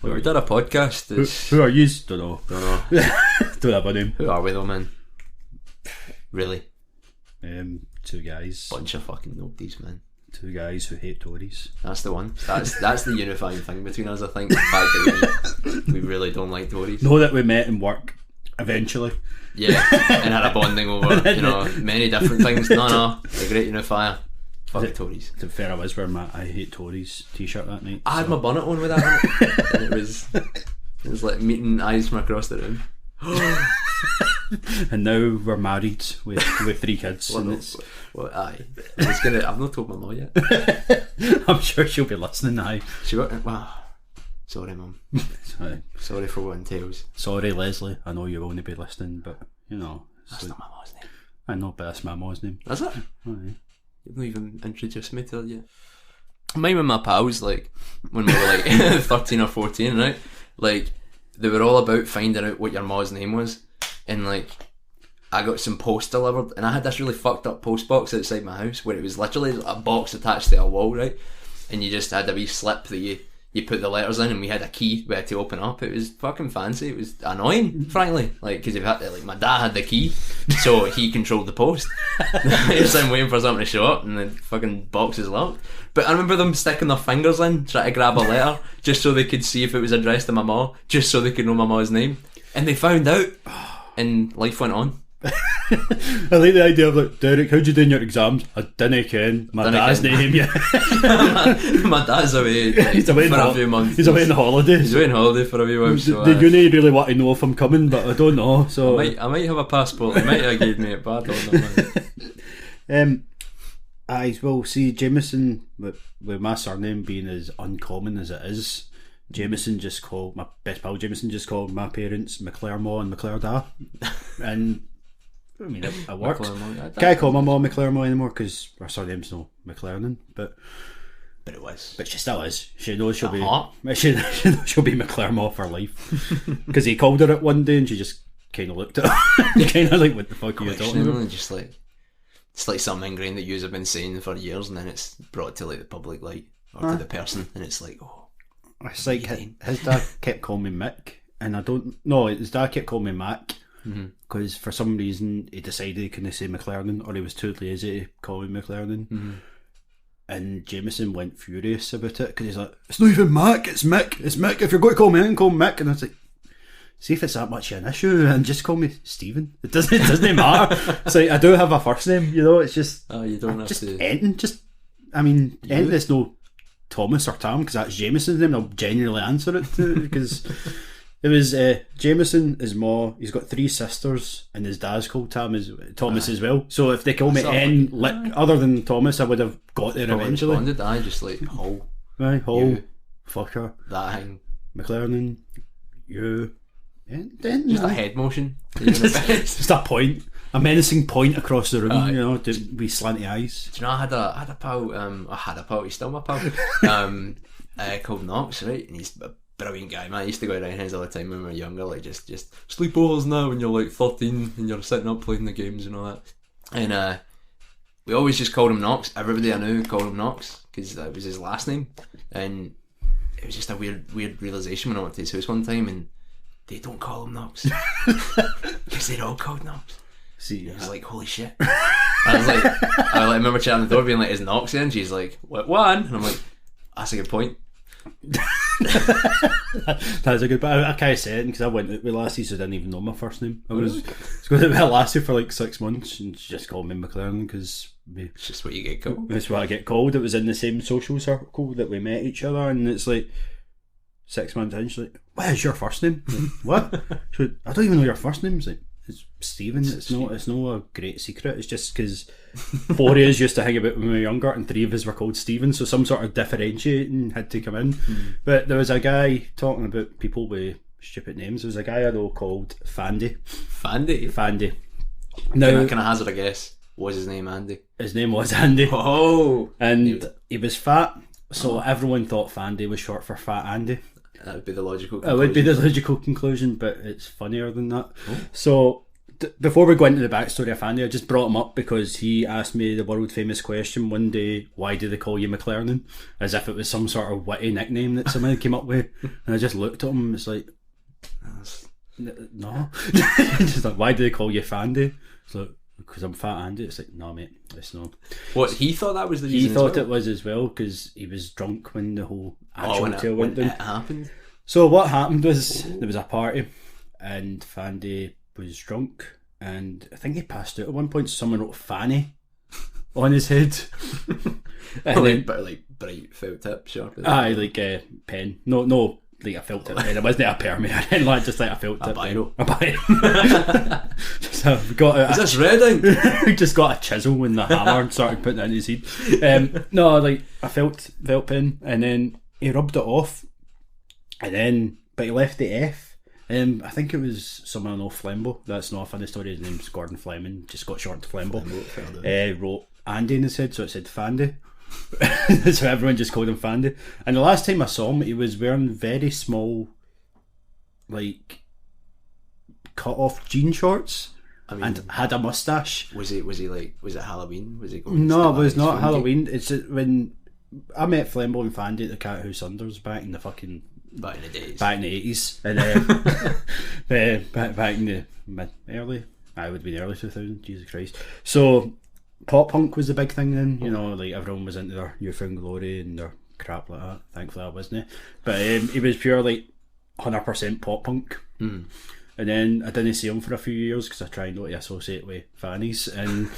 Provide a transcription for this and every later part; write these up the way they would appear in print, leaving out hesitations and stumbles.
We did a podcast. Who are you? Don't know. Don't have a name. Who are we though, man? Really? Two guys. Bunch of fucking nobodies, man. Two guys who hate Tories. That's the one. That's the unifying thing between us, I think. The fact that we really don't like Tories. Know that we met in work eventually. Yeah, and had a bonding over, many different things. No, the great unifier. Fuck the Tories. To be fair, I was wearing my I hate Tories t-shirt that night. I had my bonnet on with that on it. And it was like meeting eyes from across the room. And now we're married with 3 kids. I've not told my mum yet. I'm sure she'll be listening now. Sorry, mum. Sorry for what entails. Sorry, Leslie. I know you won't be listening, but that's not my mom's name. I know, but that's my mom's name. Is it? Oh, yeah. You've not even introduced me to her yet. Mine with my pals, like when we were like 13 or 14, right? Like they were all about finding out what your mom's name was, and like I got some post delivered, and I had this really fucked up post box outside my house where it was literally a box attached to a wall, right? And you just had a wee slip that you put the letters in, and we had a key we had to open up. It was fucking fancy. It was annoying, frankly, like because my dad had the key, so he controlled the post. Just I'm waiting for something to show up, and the fucking box is locked. But I remember them sticking their fingers in, trying to grab a letter, just so they could see if it was addressed to my mom, just so they could know my mom's name. And they found out, and life went on. I like the idea of like, Derek, how'd you do in your exams? I didn't ken my dad's name yet. My dad's away. He's away for a few months. He's away on holidays. He's away on holiday for a few months. So, the uni really want to know if I'm coming, but I don't know. So I might have a passport. He might have gave me it, but I don't know. I will see Jameson with my surname being as uncommon as it is. My best pal Jameson just called my parents McClaremont and McClare and I mean it works. Can't call my mom McClaremont anymore because her surname's no McLaren, but it was. But she still is. She knows she'll be. She knows she'll be McClaremont for life. Because he called her it one day and she just kind of looked at him, kind of like, "What the fuck are you talking about?" Just like it's like something ingrained that you have been saying for years, and then it's brought to like the public light or to the person, and it's like, oh. It's like his dad kept calling me Mick, and I don't know. His dad kept calling me Mac because for some reason he decided he couldn't say McLaren, or he was too lazy to call me McLaren. And Jameson went furious about it because he's like, "It's not even Mac, it's Mick. It's Mick. If you're going to call me in, call me Mick." And I was like, "See if it's that much of an issue, and just call me Stephen. It doesn't matter." It's like I do have a first name, It's just you don't have just to. Enton. Enton is no Thomas or Tam because that's Jameson's name. I'll genuinely answer it because it was Jameson, his ma. He's got 3 sisters, and his dad's called Thomas as well. So if they call me other than Thomas, I would have got there eventually. Responded, I just like Hull, Hull, fucker, that thing, McLaren, you, just a head motion, just a point. A menacing point across the room, with slanty eyes. Do you know, I had a pal, he's still my pal, called Knox, right? And he's a brilliant guy, man. I used to go around his all the time when we were younger, like just sleepovers now when you're like 13 and you're sitting up playing the games and all that. And we always just called him Knox. Everybody I knew called him Knox because that was his last name. And it was just a weird realisation when I went to his house one time and they don't call him Knox because they're all called Knox. See, it was like, holy shit. I remember chatting at the door being like, "Is Knox in?" She's like, "What one?" And I'm like, "That's a good point." That's a good point. I can't say it because I went out with Lassie, so I didn't even know my first name. I was going out with Lassie for like 6 months and she just called me McLaren because it's just what you get called. That's what I get called. It was in the same social circle that we met each other, and it's like 6 months in, she's like, "What is your first name?" Like, what? She went, "I don't even know your first name." It's like, "It's Stephen." It's not a great secret. It's just because 4 of us used to hang about when we were younger and 3 of us were called Stephen, so some sort of differentiating had to come in. But there was a guy talking about people with stupid names. There was a guy I know called Fandy. Fandy. Now, can I hazard a guess? Was his name Andy? His name was Andy. Oh, and he was fat, so everyone thought Fandy was short for Fat Andy. That would be the logical conclusion. It would be the logical conclusion, but it's funnier than that. Oh. So before we go into the backstory of Andy, I just brought him up because he asked me the world famous question one day: why do they call you McLernan? As if it was some sort of witty nickname that someone came up with. And I just looked at him. It's like, no. Just like, why do they call you Fandy? It's like, because I'm Fat Andy. It's like, no, mate, it's not. What, he thought that was the reason? He thought it was as well because he was drunk when the whole actual tale went down. It happened. So what happened was there was a party and Fandy was drunk and I think he passed out at one point. So someone wrote Fanny on his head. And like bright felt tip, sharp. Aye, like a pen. No, like a felt tip pen. It wasn't a permie. I didn't like just like a felt tip. Biro. A biro. So we got out. Is this red ink? We just got a chisel and the hammer and started putting it in his head. No, like a felt pen, and then he rubbed it off, and then but he left the F. I think it was someone I know, Flembo. That's not a funny story. His name's Gordon Fleming. Just got short to Flembo. Wrote Andy in his head, so it said Fandy. So everyone just called him Fandy. And the last time I saw him, he was wearing very small, like, cut off jean shorts. I mean, and had a mustache. Was it Halloween? Was it going? No, it was not Halloween. It's when I met Flembo and Fandy at the Cat House Unders back in the fucking. Back in the days. Back in the 80s. And back in the early 2000s, Jesus Christ. So, pop punk was the big thing then, you know, like everyone was into their newfound glory and their crap like that. Thankfully I wasn't. But he was pure like 100% pop punk. And then I didn't see him for a few years because I tried not to associate with fannies. And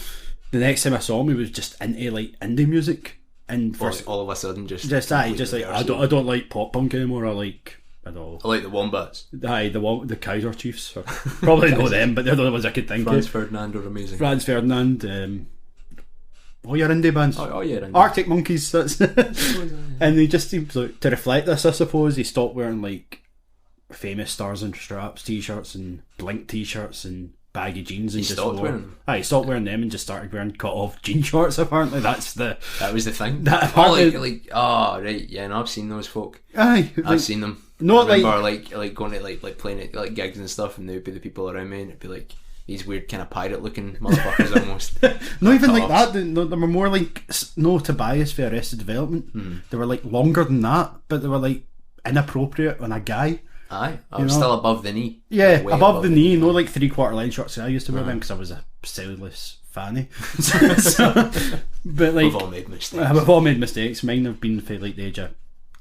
the next time I saw him, he was just into like indie music. And all of a sudden, just like I don't like pop punk anymore. I like the Wombats. Aye, the Kaiser Chiefs. Probably know them, but they're the only ones I could think Franz of. Ferdinand are amazing. Franz Ferdinand. All your indie bands. Oh yeah, indie. Arctic Monkeys. That's and he just seems like, to reflect this, I suppose, he stopped wearing like famous Stars and Straps t-shirts and Blink t-shirts and baggy jeans, and he stopped wearing them. He stopped wearing them and just started wearing cut off jean shorts. Apparently, that was the thing. Right, yeah, and I've seen those folk. Aye, I've seen them. Not I remember like going to like playing at like gigs and stuff, and there'd be the people around me, and it'd be like these weird kind of pirate looking motherfuckers almost. Not even like that. They were more like no Tobias for Arrested Development. They were like longer than that, but they were like inappropriate on a guy. Aye, I was still above the knee. Yeah, above the knee. No, like 3/4 line shorts. I used to wear them because I was a cellular fanny. But like, we've all made mistakes. We've all made mistakes. Mine have been for like the age of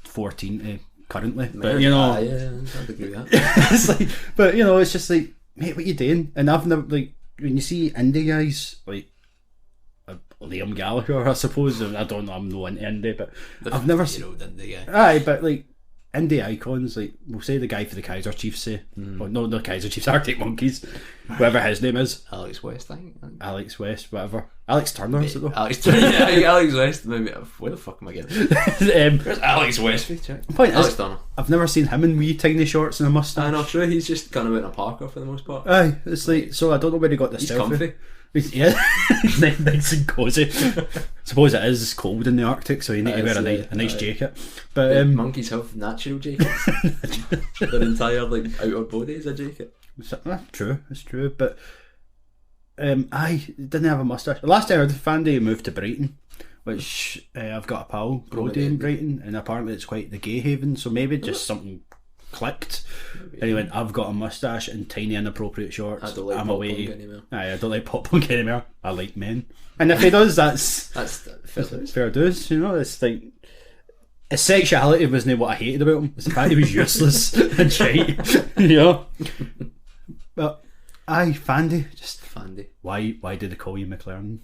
14 to currently. But you know, yeah, I'd agree with that. It's like, but you know, it's just like, mate, what you doing? And I've never like when you see indie guys like Liam Gallagher, I suppose. I don't know. I'm no into indie, but I've never seen indie guy. Aye, but like. Indie icons, like we'll say the guy for the Kaiser Chiefs, say, oh, no, the Kaiser Chiefs, Arctic Monkeys, whoever his name is, Alex West, I think. Alex West, whatever. Alex Turner, is it though? Alex Turner, yeah, Alex West. Maybe where the fuck am I getting? Where's Alex West? Point Alex is, Turner. I've never seen him in wee tiny shorts and a mustache. I know, true. He's just kind of in a parka for the most part. Aye, it's like so. I don't know where he got this. He's selfie. Comfy. Yeah, nice and cosy. Suppose it is cold in the Arctic, so you need to wear a nice jacket. But monkeys have natural jackets. Their entire like outer body is a jacket. True, it's true. But I didn't have a mustache. The last time I heard Fandy moved to Brighton, which I've got a pal, Brody, in Brighton, and apparently it's quite the gay haven. So maybe just something clicked. And he went, I've got a mustache and tiny inappropriate shorts. I don't like I'm pop away. punk anymore. I don't like pop punk anymore. I like men. And if he does, that's fair dues. You know, it's like his sexuality wasn't what I hated about him. It's the fact he was useless and shite. You know. But Fandy, just Fandy. Why did they call you McLaren?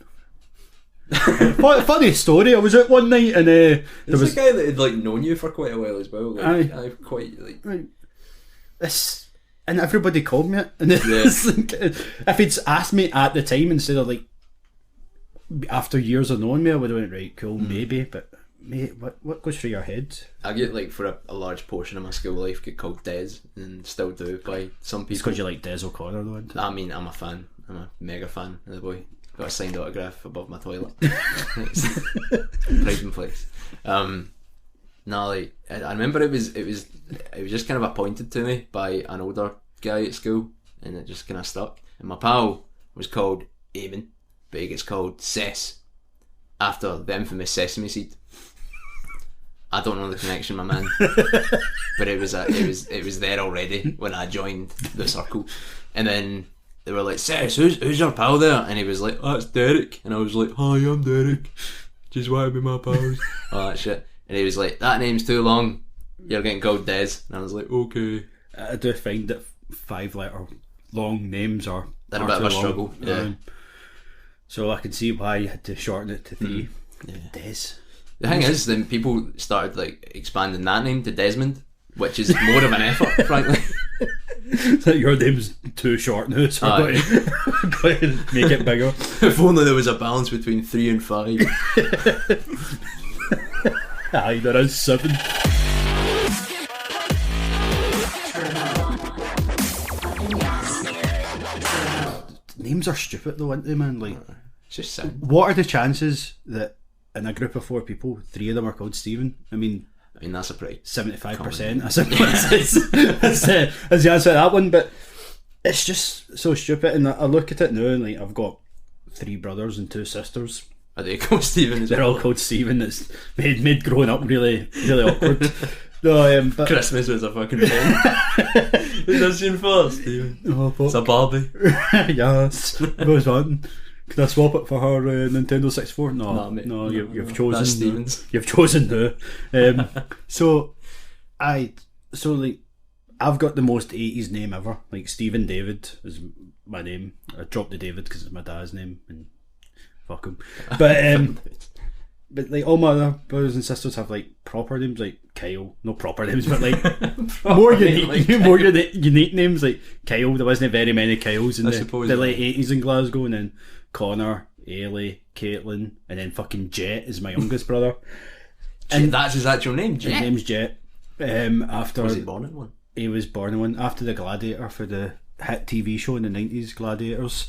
Funny story. I was out one night and there was a guy that had like known you for quite a while as well. Like, I've quite like this, and everybody called me it. And it's like, if he'd asked me at the time instead of like after years of knowing me, I would have went right, cool, maybe. But mate, what goes through your head? I get like for a large portion of my school life get called Des, and still do by some people. It's because you like Des O'Connor though. Isn't it? I mean, I'm a fan. I'm a mega fan of the boy. Got a signed autograph above my toilet. Pride in place. Like I remember it was just kind of appointed to me by an older guy at school, and it just kind of stuck. And my pal was called Eamon, but he gets called Cess after the infamous sesame seed. I don't know the connection, my man, but it was there already when I joined the circle. And then they were like, Cess, who's your pal there? And he was like, oh, it's Derek. And I was like, hi, I'm Derek. Just want to be my pals. All that shit. And he was like, that name's too long. You're getting called Des. And I was like, okay. I do find that 5-letter long names are They're a bit of a struggle. Yeah. So I can see why you had to shorten it to 3. Yeah. Des. The thing is, then people started like expanding that name to Desmond, which is more of an effort, frankly. Your name's too short now, so I'm going to make it bigger. If only there was a balance between 3 and 5. Aye, there is 7. Names are stupid though, aren't they, man? Like, it's just sad. What are the chances that in a group of 4 people, 3 of them are called Stephen? I mean, that's a pretty 75%. I suppose that's the answer to that one. But it's just so stupid. And I look at it now, and like I've got 3 brothers and 2 sisters. Are they called Stephen? They're all called Stephen. It's made growing up really, really awkward. No, but Christmas was a fucking thing. Who's this in for, Stephen? Oh, fuck. It's a Barbie. Yes. I was wanting. Can I swap it for her Nintendo 64? Nah, mate. No, you've chosen. That's Stevens. You've chosen now. So I've got the most 80s name ever. Like Stephen David is my name. I dropped the David because it's my dad's name, and fuck him. But like all my other brothers and sisters have like proper names, like Kyle. No proper names, but like more unique names, like Kyle. There wasn't very many Kyles in the late 80s in Glasgow, and then Connor, Ailey, Caitlin, and then fucking Jet is my youngest brother. And that's his actual name, Jet? His name's Jet. After was he born in one? He was born in one after the Gladiator, for the hit TV show in the 90s, Gladiators.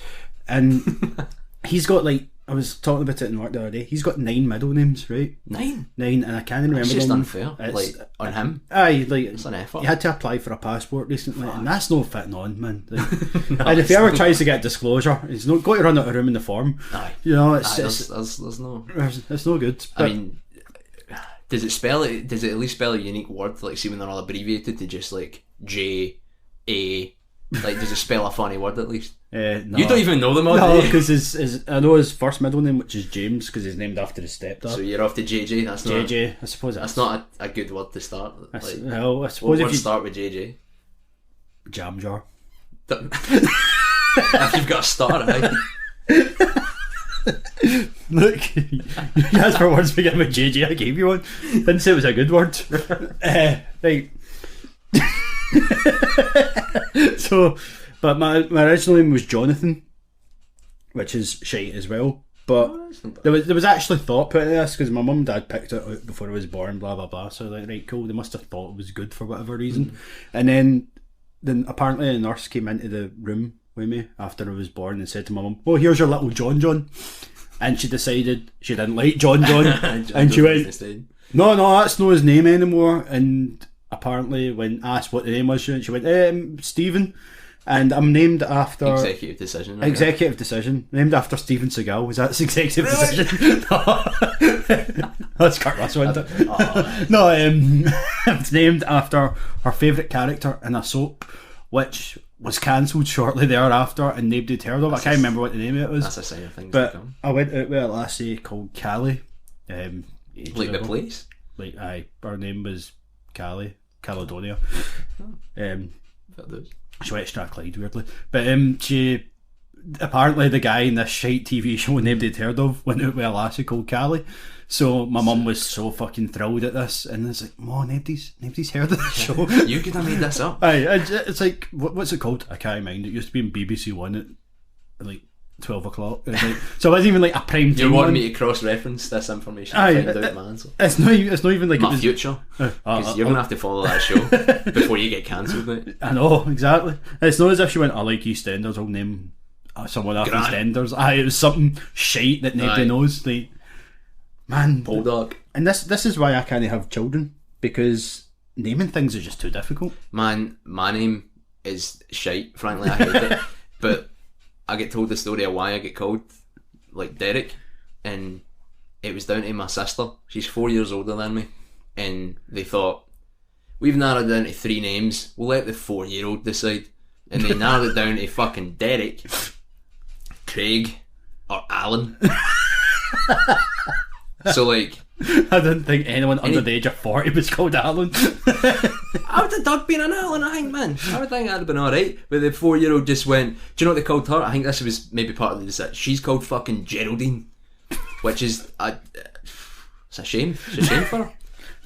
And he's got like, I was talking about it in work the other day, he's got 9 middle names, right? 9? 9, and I can't remember them. It's just unfair, like, on him. Aye, like, it's an effort. He had to apply for a passport recently, and that's no fitting on, man. Like, no, and if he ever tries to get disclosure, he's not going to run out of room in the form. Aye. You know, there's no good. But, I mean, does it at least spell a unique word? Like, see when they're all abbreviated to just like J, A, like, does it spell a funny word at least? No. You don't even know them all. No, because I know his first middle name, which is James, because he's named after his stepdad. So you're off to JJ. That's not JJ. I suppose that's not a good word to start. Like, well, I suppose what word start with JJ? Jam jar. If you've got a start, Look, you asked for words beginning with JJ. I gave you one. Didn't say it was a good word. Right. So, but my original name was Jonathan, which is shite as well. But there was actually thought put into this, because my mum and dad picked it out before I was born, blah blah blah. So like, right, cool. They must have thought it was good for whatever reason. And then apparently a nurse came into the room with me after I was born and said to my mum, "Oh, here's your little John," and she decided she didn't like John, and she went, "No, that's not his name anymore." And apparently, when asked what the name was, she went, "Stephen." And I'm named after executive decision. Right? Executive decision. Named after Steven Seagal. Was that executive decision? No. That's Kurt Russell. No, it's named after her favourite character in a soap, which was cancelled shortly thereafter, and nobody'd heard of it. I can't remember what the name of it was. That's a sign of things but to come. I went out with a lassie called Callie. Like the place? Like, her name was Callie, Caledonia. She went Strathclyde, weirdly. But she, apparently the guy in this shite TV show nobody'd heard of went out with a lassie called Callie. So my mum was so fucking thrilled at this, and it's like, "Mom, nobody's heard of this show." You could have made this up. It's like, what's it called? I can't mind. It used to be in BBC One at like 12 o'clock. Like, so it wasn't even like a prime time. You want me to cross-reference this information and find out my answer? It's not even like my future. Because you're going to have to follow that show before you get cancelled, mate. I know, exactly. It's not as if she went, "I like EastEnders, I'll name someone after EastEnders." It was something shite that nobody knows. Like, man, Bulldog. And this is why I can't have children, because naming things is just too difficult. Man, my name is shite, frankly. I hate it. But I get told the story of why I get called like Derek, and it was down to my sister. She's 4 years older than me, and they thought, we've narrowed it down to 3 names, we'll let the 4-year-old decide. And they narrowed it down to fucking Derek, Craig, or Alan. So like, I didn't think anyone under the age of 40 was called Alan. I would have dug being an Alan, I think, man. I would think that'd have been alright. But the 4-year-old just went, do you know what they called her? I think this was maybe part of the decision. She's called fucking Geraldine. Which is, it's a shame. It's a shame for her.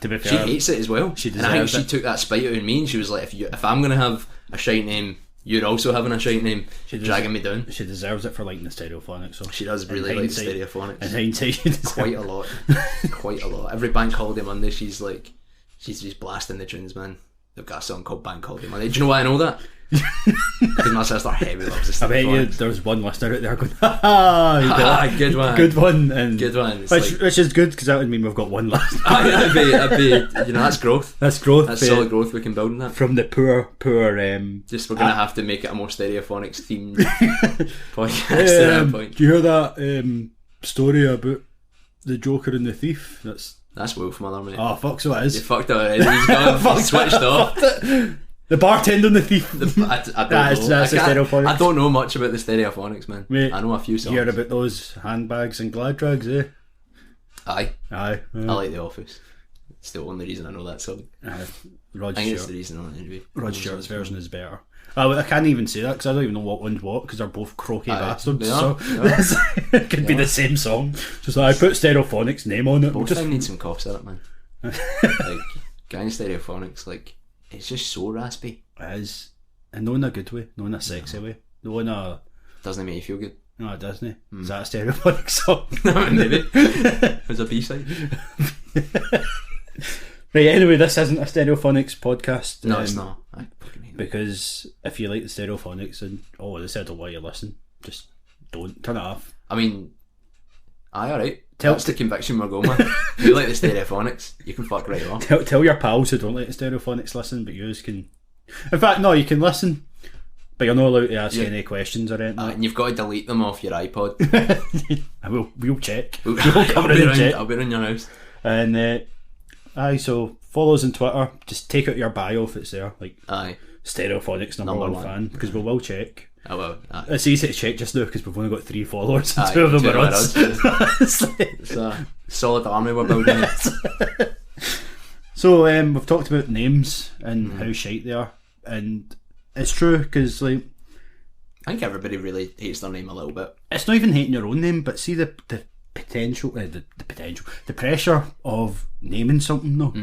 To be fair, she hates it as well. She and I think deserves she took that spite out of me, and she was like, if I'm going to have a shite name, you're also having a shite name, dragging me down. She deserves it for liking the Stereophonics. So she does really like the Stereophonics. In hindsight, she deserves quite a lot. Quite a lot. Every Bank Holiday Monday, she's just blasting the tunes, man. They've got a song called Bank Holiday Monday. Do you know why I know that? Because my sister heavy loves the I bet you there's one listener out there going, ha good one. Good one. And good one. Which is good, because that would mean we've got one listener. I'd be, that's growth. That's growth. That's solid growth we can build on that. From the poor just we're going to have to make it a more Stereophonics themed podcast at that point. Do you hear that story about the Joker and the Thief? That's Wolf Mother, mate. Oh, fuck, so it is. He fucked it already. He's gone. He's switched off. The bartender and the thief. I don't know. That's the Stereophonics. I don't know much about the Stereophonics, man. Mate, I know a few songs. You heard about those handbags and glad drags, eh? Aye. I like The Office. It's the only reason I know that song. Rod I think Stewart. it's the reason on it anyway. Rod Stewart's version is better. I can't even say that because I don't even know what one's what, because they're both croaky bastards. They are. So it could be the same song. Just like I put Stereophonics name on it. Both of them need some cough syrup, man. Like, guy in Stereophonics, like, it's just so raspy. It is. And not in a good way, not in a sexy way. No in a... Doesn't make you feel good. No, it doesn't. Is that a Stereophonic song? Maybe. There's a B-side. Right, anyway, this isn't a Stereophonics podcast. No, it's not. I fucking hate it. Because if you like the Stereophonics and, they said why you listen, just don't. Turn it off. I mean, alright. That's the conviction we're going with. If you like the Stereophonics, you can fuck right off. Tell your pals who don't like the Stereophonics listen, but yours can... In fact, no, you can listen, but you're not allowed to ask any questions or anything. And you've got to delete them off your iPod. We'll check. I'll be around your house. And so follow us on Twitter. Just take out your bio if it's there, like Stereophonics number one fan, because we will check. I will. It's easy to check just now because we've only got 3 followers and 2 of them are us. It's a solid army we're building. So we've talked about names and how shite they are, and it's true because I think everybody really hates their name a little bit. It's not even hating your own name, but see the potential, the pressure of naming something though.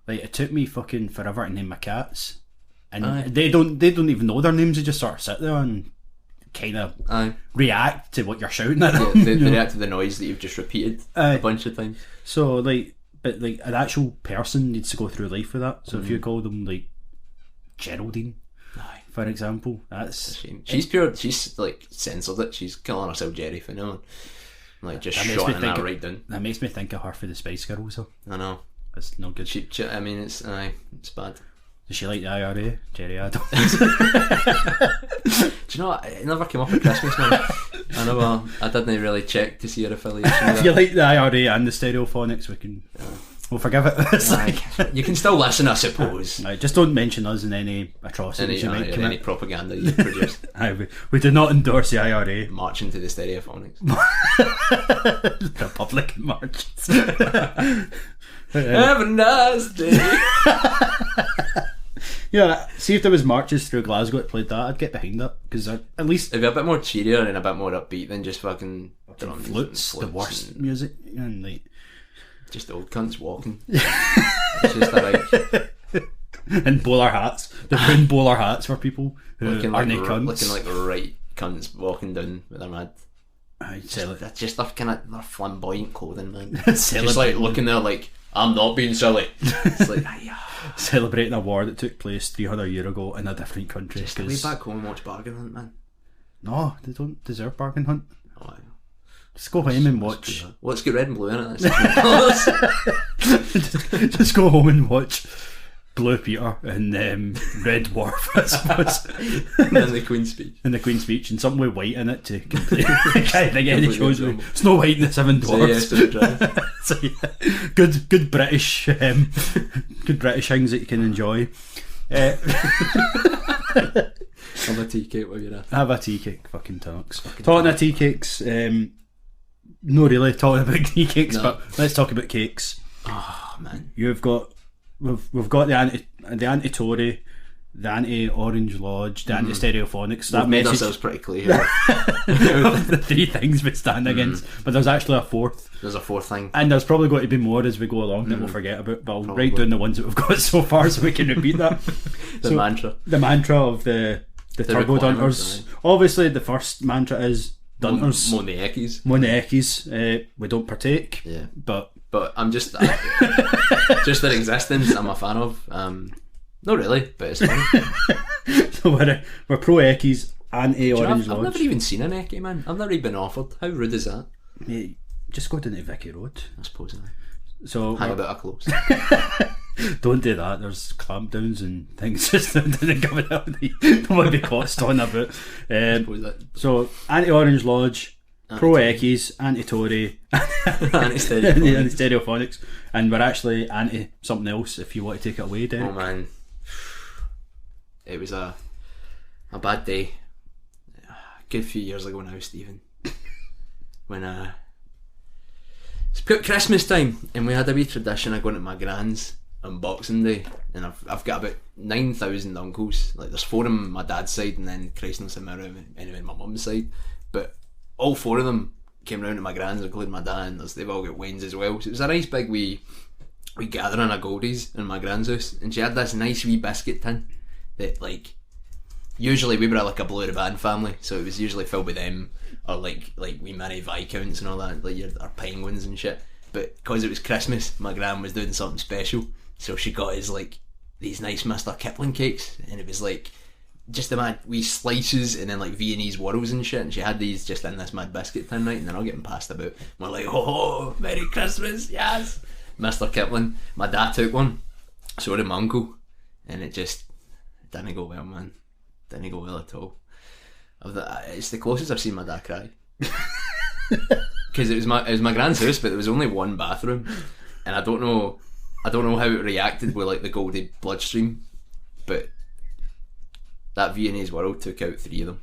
Like, it took me fucking forever to name my cats, and they don't even know their names. They just sort of sit there and kind of react to what you're shouting at them. They react to the noise that you've just repeated a bunch of times. So but an actual person needs to go through life with that. So if you call them like Geraldine, for example, that's a shame. She's like censored it. She's calling herself Jerry for now. Like, just shotting that right down. That makes me think of her for the Spice Girls though. I know. It's not good. I mean, it's bad. Does she like the IRA? Jerry Adams. Do you know what? It never came up at Christmas, man. I didn't really check to see her affiliation. If you like the IRA and the Stereophonics, we'll forgive it. You can still listen, I suppose. Just don't mention us in any atrocities you might commit. Any propaganda you produce. We do not endorse the IRA. Marching to the Stereophonics. Republican marches. Have a nice day. Yeah, see if there was marches through Glasgow that played that, I'd get behind that, because at least it'd be a bit more cheerier and a bit more upbeat than just fucking drums flutes, the worst music, and like just old cunts walking. It's just like and bowler hats. They're wearing bowler hats for people who looking aren't like cunts. Looking like right cunts walking down with their mad. That's just their flamboyant clothing, man. Just like looking there like, I'm not being silly. It's like, celebrating a war that took place 300 years ago in a different country. Just way back home and watch Bargain Hunt, man. No, they don't deserve Bargain Hunt. Oh, just go home and watch. Let's get red and blue in it. Just go home and watch Blue Peter and Red Dwarf, I suppose. And then the Queen's Speech. And the Queen's Speech, and something with white in it to complete. I can't think any shows with Snow White and the Seven Dwarfs. So yeah, good British things that you can enjoy. Have a tea cake while you're at it. Have a tea cake, fucking talks. Talking of tea cakes, no really talking about tea cakes, but let's talk about cakes. Oh man, we've got the anti-Tory, the anti-Orange Lodge, the anti-Stereophonics. That made ourselves pretty clear. The three things we stand against, but there's actually a fourth. There's a fourth thing, and there's probably going to be more as we go along that we'll forget about. But I'll write down the ones that we've got so far so we can repeat that. The mantra of the TurboDunters. Obviously, the first mantra is Dunters. Monaekis. We don't partake. Yeah, but I'm just just their existence. I'm a fan of. Not really, but it's funny. So we're pro Eckies, anti-Orange Lodge. I've never even seen an Eckie, man. I've never even been offered. How rude is that? Mate, just go down to Vicky Road. I suppose. So hang about a close. Don't do that. There's clampdowns and things just didn't come out. Don't want to be caught stalling about. So anti-Orange Lodge, pro Eckies, anti-Tory, anti-Stereophonics, and we're actually anti something else. If you want to take it away, Derek. Oh man, it was a bad day. A good few years ago now, Stephen. When it's about Christmas time, and we had a wee tradition of going to my gran's on Boxing Day, and I've got about 9,000 uncles. Like there's 4 on my dad's side, and then Christ knows how many on my mum's side. But all 4 of them came round to my gran's, including my dad, and they've all got Wayne's as well. So it was a nice big wee gathering of Goldies in my gran's house, and she had this nice wee biscuit tin that like usually we were like a Blue Ribbon family, so it was usually filled with them or like wee mini Viscounts and all that, like our penguins and shit. But because it was Christmas, my gran was doing something special, so she got us like these nice Mr. Kipling cakes, and it was like just the mad wee slices and then like Viennese whirls and shit, and she had these just in this mad biscuit tin, right, and they're all getting passed about. And we're like, oh, Merry Christmas, yes, Mr. Kipling. My dad took one, so did my uncle, and it didn't go well, man. Didn't go well at all. It's the closest I've seen my dad cry. Because it was my grand's house, but there was only one bathroom, and I don't know how it reacted with like the Goldie bloodstream, but that Viennese whirl took out 3 of them.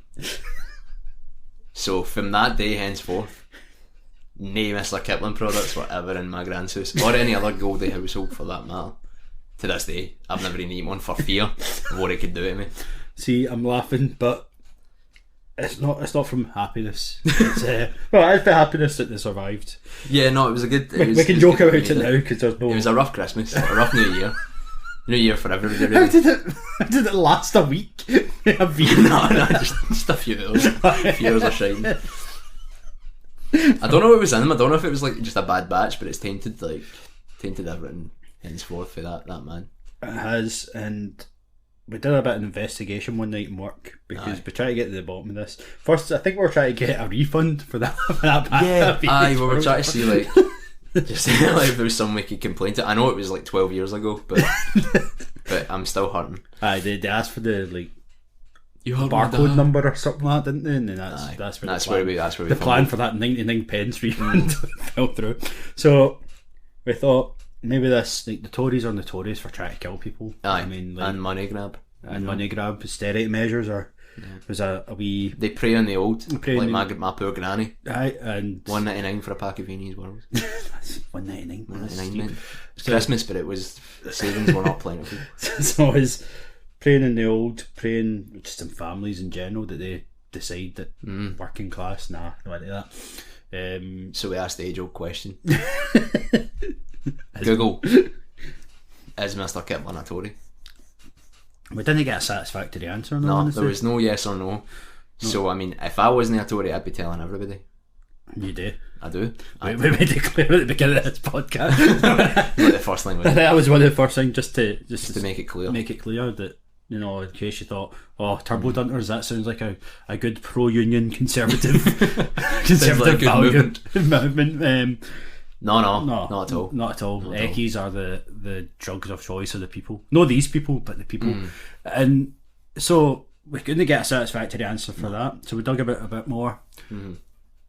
So from that day henceforth, no Mr. Kipling products were ever in my grand's house, or any other Goldie household for that matter. To this day, I've never even eaten one for fear of what it could do to me. See, I'm laughing, but it's not from happiness. It's it's the happiness that they survived. Yeah, no, it was a good. We can joke about it now because there's no. It was a rough Christmas, a rough New Year. New Year for everybody. Really. How did it last a week? no, just a few of those. A few hours of shine. I don't know what was in them. I don't know if it was like just a bad batch, but it's tainted everything henceforth for that man. It has, and we did a bit of investigation one night in work because we tried to get to the bottom of this. First, I think we were trying to get a refund for that. Yeah, we were trying to see like just like if there was some we could complain to. I know it was like 12 years ago, but I'm still hurting. They asked for the like you barcode number or something like that, didn't they? And then that's where the plan for that 99 pence refund fell through. So we thought maybe this, like the Tories are notorious for trying to kill people. I mean, like, and money grab, austerity measures, or was a wee. They prey on the old, like my poor granny. Aye, and $1.99 for a pack of Viennese whirls. That's $1.99. $1.99. It's Christmas, but it was the savings were not plentiful. So I was praying in the old, praying just in families in general that they decide that working class, nah, not like that. So we asked the age-old question. Google, is Mr. Kipling a Tory? We didn't get a satisfactory answer. No, there was no yes or no. So I mean, if I wasn't a Tory, I'd be telling everybody. You do? I do. We made it clear at the beginning of this podcast. The first thing was that was one of the first things, just to make it clear. Make it clear that, you know, in case you thought, oh, TurboDunters, that sounds like a good pro-union conservative like value movement. No, No, not at all. Not at all. Not at all. Eckies are the drugs of choice of the people. No, these people, but the people. And so we couldn't get a satisfactory answer for that. So we dug a bit more.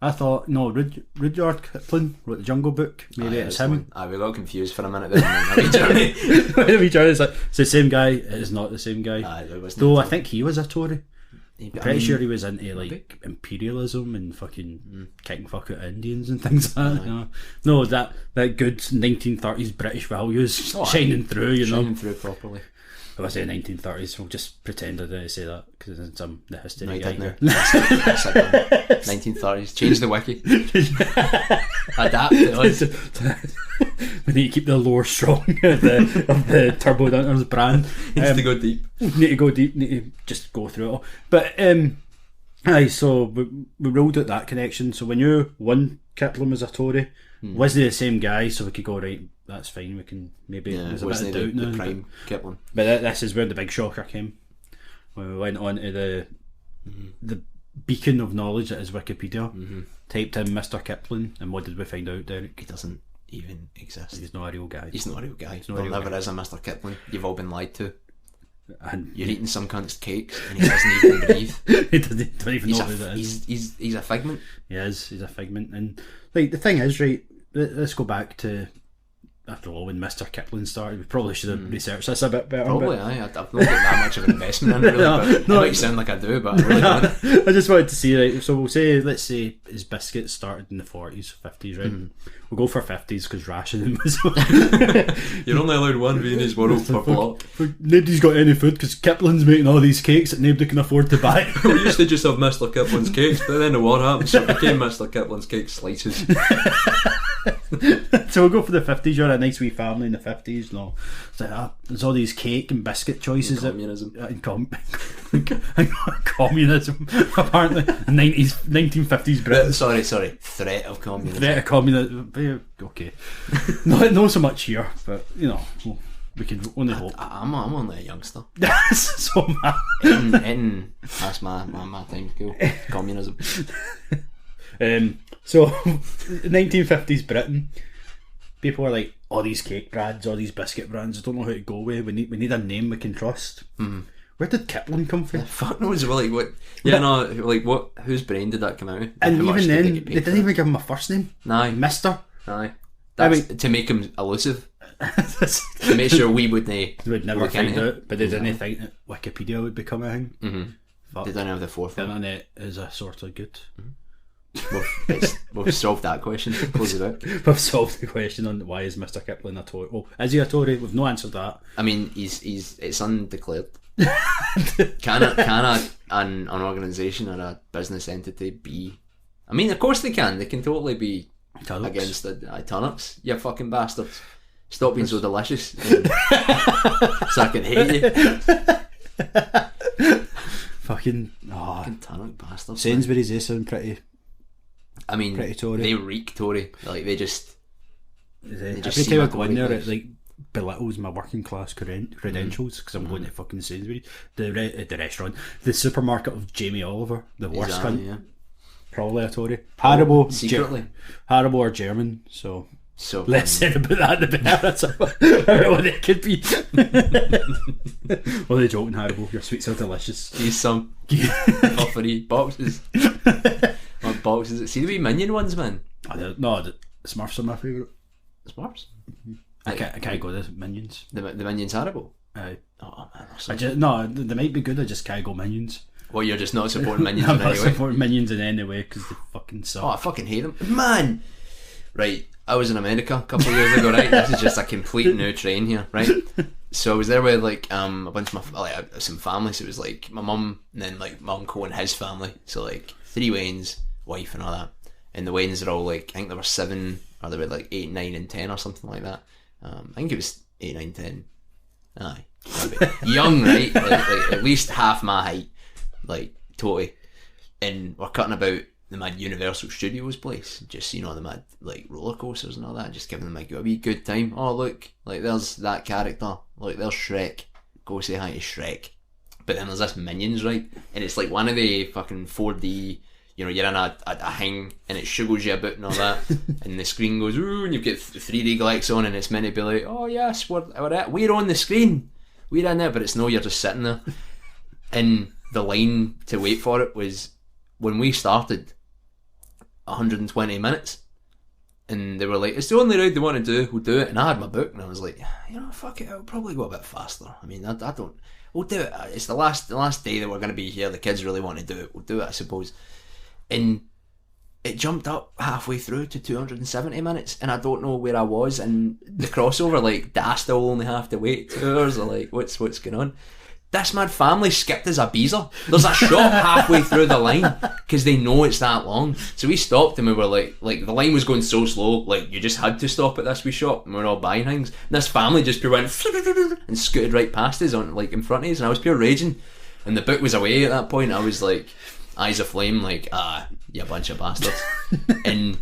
I thought, no, Rudyard Kipling wrote the Jungle Book. Maybe it's him. We got confused for a minute there. It's the same guy. It is not the same guy. It wasn't. Though I think he was a Tory. I'm pretty sure he was into like maybe. imperialism and fucking kicking fuck out Indians and things like that. No, that good 1930s British values shining through, you know. Shining through properly. If I say 1930s, we'll just pretend I didn't say that because it's in the history No, guy didn't here. it? 1930s. Change the wiki. Adapt it. We need to keep the lore strong of the TurboDunters brand. Needs to go deep. Need to go deep. Need to just go through it all. But so we ruled out that connection. So we knew one Kipling was a Tory. Wasn't the same guy, so we could go right. That's fine. We can maybe there's a bit of doubt now. The prime Kipling. But this is where the big shocker came. When we went on to the beacon of knowledge that is Wikipedia. Typed in Mr. Kipling, and what did we find out, Derek? He doesn't even exist. He's not a real guy. He's not a real guy. There never is a Mr. Kipling. You've all been lied to. And you're eating some cunt's cakes and he doesn't even breathe. He don't even know who that is. He's a figment. He is. He's a figment. And like the thing is, right, let's go back to, after all, when Mr. Kipling started. We probably should have researched this a bit better. Probably, I've not got that much of an investment in it, really. It might sound like I do, but I really don't. I just wanted to see, right, so let's say his biscuits started in the 40s, 50s, right? We'll go for 50s because rationing was... You're only allowed one Viennese world per block. Nobody's got any food because Kipling's making all these cakes that nobody can afford to buy. We used to just have Mr. Kipling's cakes, but then the war happened, so it became Mr. Kipling's cake slices. So we'll go for the 50s. You're a nice wee family in the 50s. No, it's like, there's all these cake and biscuit choices. Communism. Communism. Apparently, 1950s Britain. Sorry. Threat of communism. Threat of communism. Okay. Not so much here, but you know, we can only hope. I'm only a youngster. So that's my time to go. Communism. So 1950s Britain, people were like, all these cake brands, all these biscuit brands, I don't know how to go with. We need a name we can trust. Where did Kipling come from? Fuck knows. Like what? Yeah, no. Like what? Whose brain did that come out of? And even then, they didn't even give him a first name. Nah, Mister. Aye. That's to make him elusive. To make sure we would never find out. But they didn't think that Wikipedia would become a thing. They didn't have the fourth. The internet is a sort of good. We've solved that question. Close it out. We've solved the question on why is Mr. Kipling a Tory. Well, is he a Tory? We've no answered that. I mean, it's undeclared. Can an organisation or a business entity be? I mean, of course they can. They can totally be Turnips. Against the turnips. You fucking bastards! Stop being so delicious, so I can hate you. Fucking turnip bastards. Sainsbury's, they sound pretty. I mean, pretty Tory. They reek Tory. Like they just every time I go in there, it like belittles my working class credentials because I'm going to fucking Sainsbury's, the restaurant, the supermarket of Jamie Oliver, the worst cunt. Yeah. Probably a Tory. Haribo, secretly. Haribo or German. So less said about that the better. I don't know what it could be. Well, they're joking, Haribo. Your sweets are delicious. Use some puffery boxes. What boxes? See the wee Minion ones, man. No, the Smurfs are my favourite. Smurfs? I can't go the Minions. The Minions Haribo? Aye. Oh man, no, they might be good. I just can't go Minions. Well, you're just not supporting Minions I'm in any not way. supporting Minions in any way because they fucking suck. Oh, I fucking hate them, man. Right, I was in America a couple of years ago. Right, this is just a complete new train here. Right, so I was there with like a bunch of some family. So it was like my mum and then like my uncle and his family. So like 3 Waynes, wife and all that. And the Waynes are all like, I think there were 7, or they were like 8, 9, and 10 or something like that. I think it was 8, 9, 10. Aye, young, right? Like at least half my height. Like totally, and we're cutting about the mad Universal Studios place, just the mad like roller coasters and all that, just giving them like a wee good time. Oh look, like there's that character, like there's Shrek, go say hi to Shrek. But then there's this Minions, right, and it's like one of the fucking 4D you're in a hang and it shuggles you about and all that, and the screen goes ooh, and you've got 3D lights on, and it's meant to be like, oh yes, we're on the screen, we're in there, but it's no, you're just sitting there. And the line to wait for it was, when we started, 120 minutes, and they were like, it's the only ride they want to do, we'll do it. And I had my book, and I was like, fuck it, I'll probably go a bit faster. I mean, I don't, we'll do it. It's the last day that we're going to be here, the kids really want to do it, we'll do it, I suppose. And it jumped up halfway through to 270 minutes, and I don't know where I was, and the crossover, like, did I still only have to wait 2 hours, or like, what's going on? This mad family skipped as a beezer. There's a shop halfway through the line because they know it's that long. So we stopped, and we were like the line was going so slow, like you just had to stop at this wee shop, and we were all buying things. And this family just pure went and scooted right past us on like in front of us, and I was pure raging. And the book was away at that point. I was like eyes aflame, like you bunch of bastards. And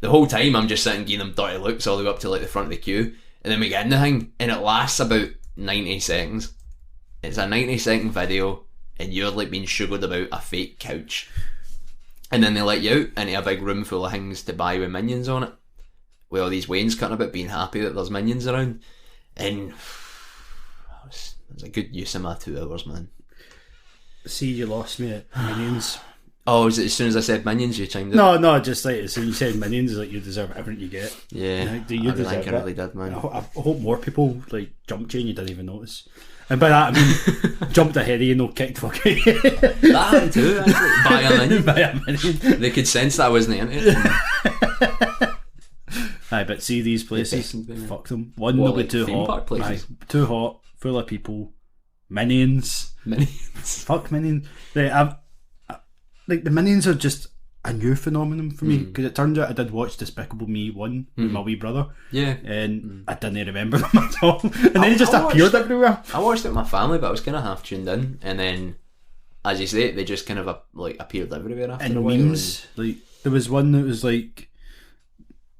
the whole time I'm just sitting giving them dirty looks all the way up to like the front of the queue, and then we get in the thing, and it lasts about 90 seconds. It's a 90-second video, and you're like being sugared about a fake couch, and then they let you out into a big room full of things to buy with minions on it, with all these wains cutting about, being happy that there's minions around. And it was a good use of my 2 hours, man. See, you lost me at Minions. Oh, was it as soon as I said minions you chimed in? No, just like as soon as you said Minions, like you deserve everything you get. Yeah, do you I deserve think I it? really did, man. I hope more people like jumped you and you didn't even notice. And by that I mean jumped ahead of you, no kicked fuck you. That happened too, actually. By a minion. They could sense that I wasn't into it. Aye, but see these places, fuck them. One, What, they'll be like too theme hot. park places? Aye, too hot, full of people. Minions. Fuck Minions. Like the Minions are just a new phenomenon for me, because it turns out I did watch Despicable Me 1 with my wee brother. Yeah. And I didn't remember them at all. And then they just appeared everywhere. I watched it with my family, but I was kind of half tuned in, and then, as you say, they just kind of appeared everywhere after and a while. memes, like there was one that was like,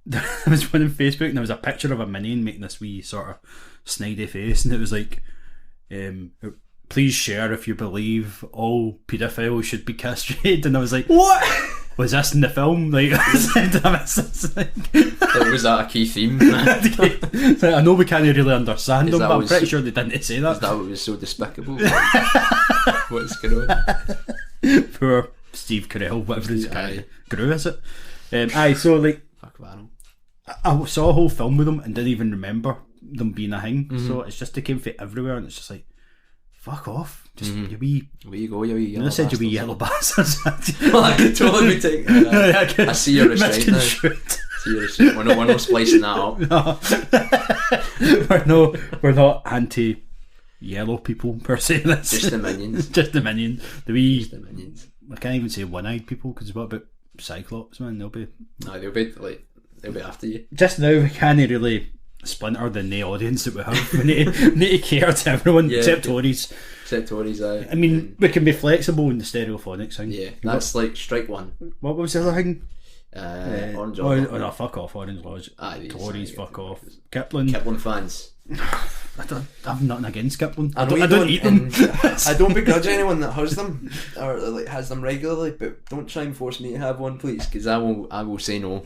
there was one on Facebook, and there was a picture of a minion making this wee sort of snidey face, and it was like, please share if you believe all paedophiles should be castrated. And I was like, what? Was this in the film? Like, Was that a key theme? I know we can't really understand them, but I'm pretty sure they didn't say that. Is that what was so despicable? What's going on? Poor Steve Carell, whatever his guy. Gru, is it? Aye, so like, fuck Varno. I saw a whole film with them and didn't even remember them being a thing. So it's just, they came from everywhere, and it's just like, fuck off. Just you wee. Where you go, you wee yellow said you wee yellow bastards. Well, I could totally be taking I see your restraint now. See your restraint. We're not splicing that up. No. We're not anti-yellow people per se. Just the minions. Just the minions. Just the minions. I can't even say one-eyed people, because what about Cyclops, man? They'll be after you. Just now we can't really splinter the audience that we have. We need to care to everyone, except Tories. Except Tories, aye. I mean, we can be flexible in the stereophonics thing. Yeah, that's like strike one. What was the other thing? Orange Lodge. Oh no, fuck off, Orange Lodge. Tories, fuck off. Kipling fans. I've nothing against Kipling. I don't eat them. I don't begrudge anyone that has them or like has them regularly, but don't try and force me to have one, please, because I will say no.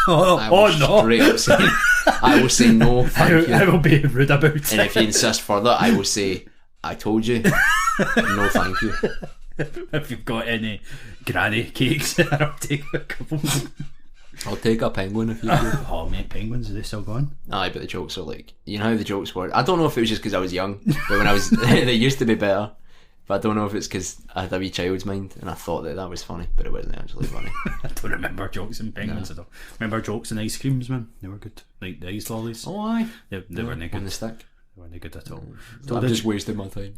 No! Straight up say, I will say no. Thank you. I will be rude about it. And if you insist further, I will say, I told you. No, thank you. If you've got any granny cakes, I'll take a couple. I'll take a penguin if you do. Oh mate, penguins, are they still gone? Aye, but the jokes are like, you know how the jokes were. I don't know if it was just because I was young, but when I was, they used to be better. But I don't know if it's because I had a wee child's mind and I thought that was funny, but it wasn't actually funny. I don't remember jokes in penguins at all. Remember jokes and ice creams, man? They were good. Like the ice lollies. Oh aye. They weren't good. On the stick. They weren't good at all. So I've just wasted my time.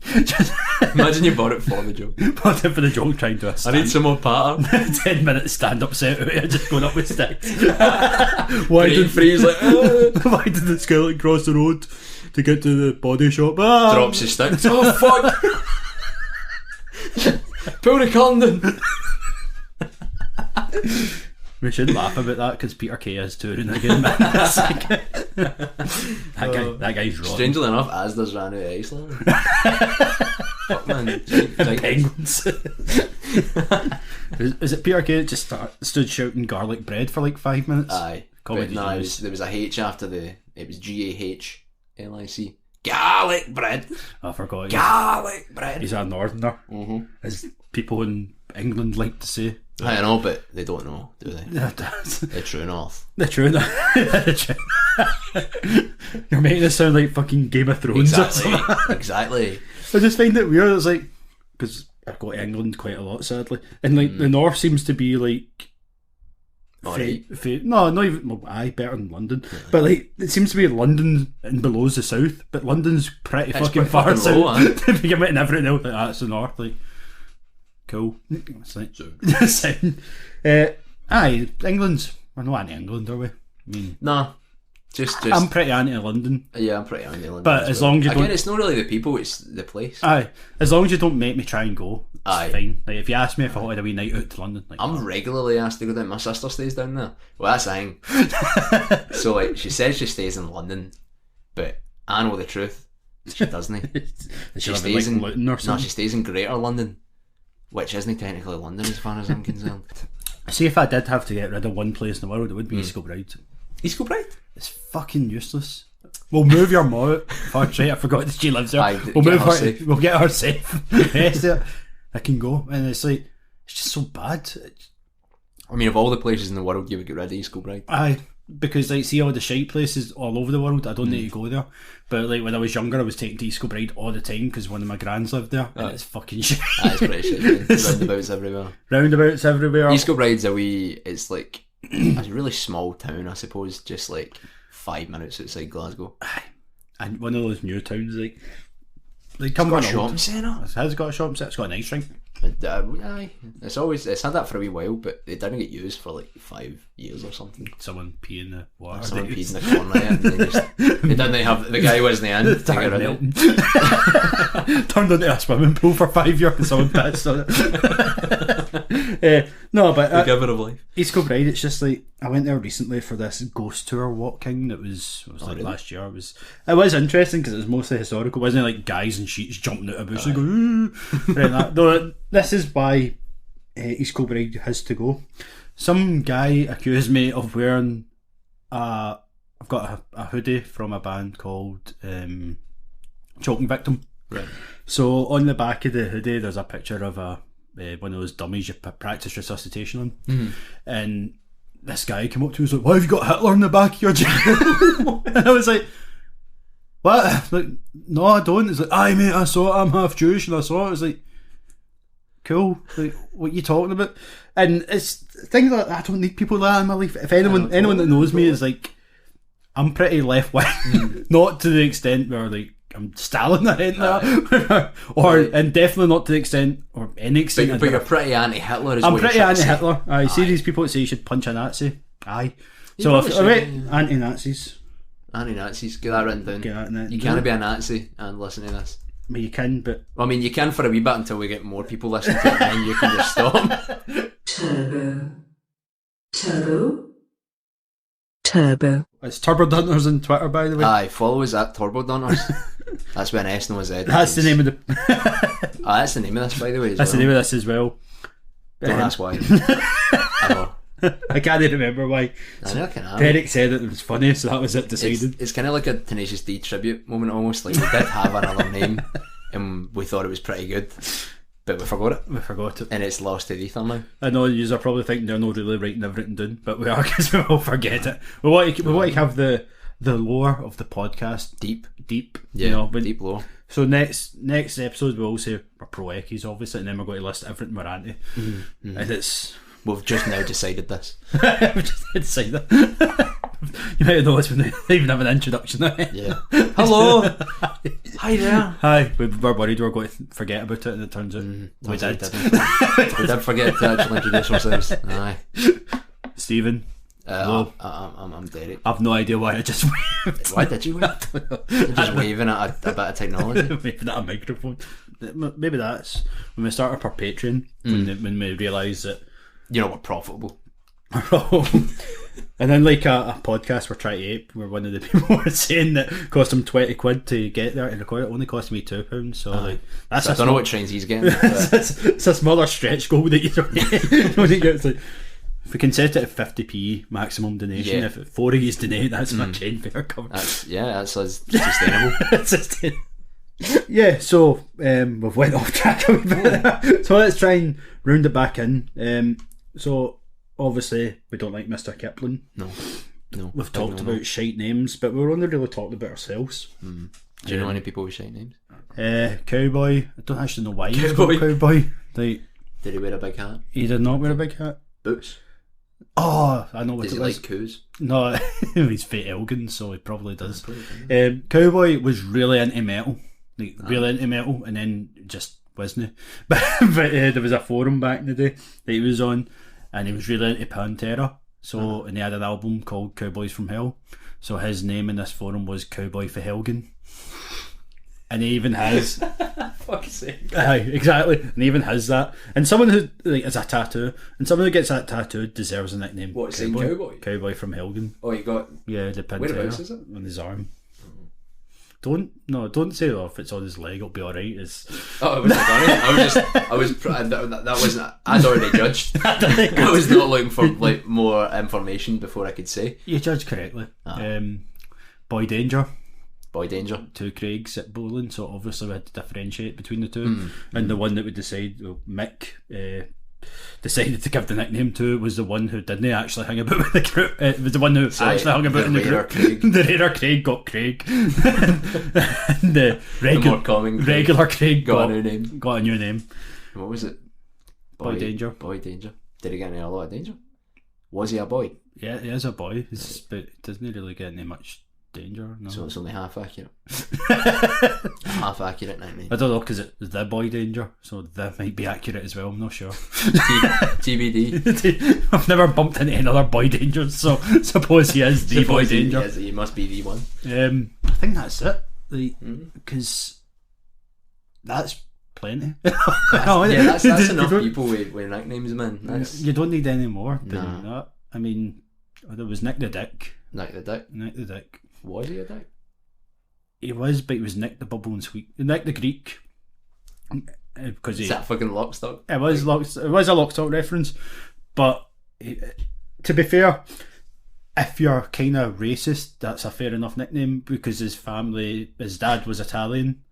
Imagine you bought it for the joke. Bought it for the joke, trying to I need some more pattern. 10 minutes stand-up set out of just going up with sticks. Why did freeze like why did the skeleton cross the road to get to the body shop? Drops his sticks. Oh fuck. Pull the condom. We should laugh about that because Peter Kay is touring again, man. That guy's wrong. Strangely enough, Asda's ran out of Iceland. Fuck man. Penguins. Is it Peter Kay that just stood shouting garlic bread for like 5 minutes? Aye. Comedy But no, there was a H after it was GAHLIC. Garlic bread. I forgot. Garlic bread. He's a northerner. Mm-hmm. As people in England like to say. I know, but they don't know, do they? The The true north. true. You're making it sound like fucking Game of Thrones. Exactly. I just find it weird. It's like, because I go to England quite a lot, sadly, and like the north seems to be like, no, not even. Well, better than London, but like it seems to be London and below's the south, but London's pretty fucking far south. If you get everything else, like that's the north. Like, cool. It's like, sound. England's. We're not anti-England, are we? I mean, nah. Just I'm pretty anti-London. Yeah, I'm pretty anti-London. But as long as you don't... Again, it's not really the people, it's the place. Aye. As long as you don't make me try and go, it's Aye. fine. Like, if you ask me if I wanted a wee night out to London... Like, I'm regularly asked to go down. My sister stays down there. Well, that's the thing. So, like, she says she stays in London, but I know the truth. She doesn't. She stays in Luton or something? No, she stays in Greater London, which isn't technically London as far as I'm concerned. See, if I did have to get rid of one place in the world, it would be East Kilbride. East Kilbride? It's fucking useless. We'll move your mum out. Fuck right, I forgot that she lives there. We'll move her safe. We'll get her safe. Yes, I can go. And it's like, it's just so bad. I mean, of all the places in the world, you would get rid of East Kilbride. Aye, because like, see all the shite places all over the world, I don't need to go there. But like when I was younger, I was taking to East Kilbride all the time because one of my grands lived there, and it's fucking shit. That's pretty shit. Roundabouts everywhere. Roundabouts everywhere. East Kilbride's it's like a really small town, I suppose, just like 5 minutes outside Glasgow. And one of those new towns, like it's got a shopping centre. It has got a shopping centre. It's got a nice rink. Aye, it's had that for a wee while, but it didn't get used for like 5 years or something. Someone peed in the water. Someone peed in the corner, and they didn't have the guy wasn't in to get rid of it. Turned into a swimming pool for 5 years and someone pissed on it. No, but the giver of life. East Kilbride, it's just like I went there recently for this ghost tour walking that was like last year. It was interesting because it was mostly historical. It wasn't like guys in sheets jumping out of a bush and going right, that. Though this is why East Kilbride has to go. Some guy accused me of wearing I've got a hoodie from a band called Choking Victim. Right. So on the back of the hoodie there's a picture of one of those dummies you practice resuscitation on. Mm-hmm. And this guy came up to me and was like, "Why have you got Hitler on the back of your jacket?" And I was like, "What?" Like, "No, I don't." He's like, "Aye mate, I saw it, I'm half Jewish and I saw it." I was like, cool, like, what are you talking about? And it's things like that. I don't need people like that in my life. If anyone that knows me is like, I'm pretty left wing, not to the extent where like I'm Stalin or anything and definitely not to the extent or any extent. But you're pretty anti-Hitler. I'm pretty anti-Hitler. I see these people that say you should punch a Nazi. Aye. So anti-Nazis. Anti-Nazis. Get that written down. You can't be a Nazi and listen to this. I mean, you can, but... Well, I mean, you can for a wee bit until we get more people listening to it, and then you can just stop. Turbo. It's TurboDunters on Twitter, by the way. Aye, follow us at TurboDunters. That's when S no Z. That's the name of the... That's the name of this, by the way. That's the name of this as well. Don't ask why. I can't even remember why. Derek said it was funny, so that was it decided. It's kind of like a Tenacious D tribute moment almost. Like we did have another name and we thought it was pretty good, but we forgot it and it's lost to the ether now. I know you are probably thinking they're not really writing everything down, but we are, because we will forget it. We want to have the lore of the podcast deep, deep lore. So next episode we'll all say we're pro Eckies obviously, and then we're going to list everything we're anti. Mm-hmm. And we've just now decided this. We've just decided. You might have noticed we don't even have an introduction. Yeah. Hello. Hi there. Hi. We were worried we were going to forget about it, and it turns out we did. We did forget to actually introduce ourselves. Aye. Stephen. I'm Derek. I've no idea why I just waved. Why did you wave? You're just waving at a bit of technology. Waving at a microphone. Maybe that's when we started our Patreon, when we realised that we're profitable. And then like a podcast we're trying to ape, where one of the people were saying that it cost him 20 quid to get there and record it, only cost me £2. So like that's So I don't know what trains he's getting. it's a smaller stretch goal that you don't get. It's like, if we can set it at 50p maximum donation, if 4 of you donate, that's my train fare covered. That's sustainable. Yeah, so we've went off track a wee bit there. So let's try and round it back in. So obviously we don't like Mr. Kipling. No. We've talked about shite names, but we're only really talking about ourselves. Do you know any people with shite names? Cowboy. I don't actually know why he's called Cowboy. Like, did he wear a big hat? He did not wear a big hat. Boots? Oh, I know what does it he was. like coos? No, he's Fate Elgin, so he probably does. Cowboy was really into metal. Really into metal, and then just wasn't. But there was a forum back in the day that he was on, and he was really into Pantera. So and he had an album called Cowboys from Hell. So his name in this forum was Cowboy for Helgen. And he even has fuck's sake. Exactly. And he even has that. And someone who like is a tattoo, and someone who gets that tattoo deserves a nickname. What, saying Cowboy? Cowboy from Helgen. Oh, you got the Pantera. Whereabouts is it? On his arm. Don't say if it's on his leg, it'll be alright. Oh, it was that wasn't. I'd already judged. I was not looking for like more information before I could say. You judged correctly. Boy Danger. Two Craigs at bowling, so obviously we had to differentiate between the two. And the one that would decide, Mick decided to give the nickname to was the one who didn't actually hang about with the group. It was the one who actually hung about in the group. The rarer Craig got Craig. And the more common regular Craig got a new name. Got a new name. What was it? Boy Danger. Did he get into a lot of danger? Was he a boy? Yeah, he is a boy, but doesn't really get into much danger. No. So it's only half accurate. Half accurate nickname. I don't know, because it's the Boy Danger, so that might be accurate as well. I'm not sure. TBD. I've never bumped into another Boy Danger, so suppose he is the Boy Danger. He must be the one. I think that's it. Because that's plenty. That's enough people with nicknames, man. You don't need any more than that. I mean, there was Nick the Dick. Nick the Dick. Was he a dick? He was, but he was Nick the Bubble and Sweet. Nick the Greek. Because is that fucking Lockstock? It was a Lockstock reference, but to be fair, if you're kind of racist, that's a fair enough nickname, because his dad was Italian.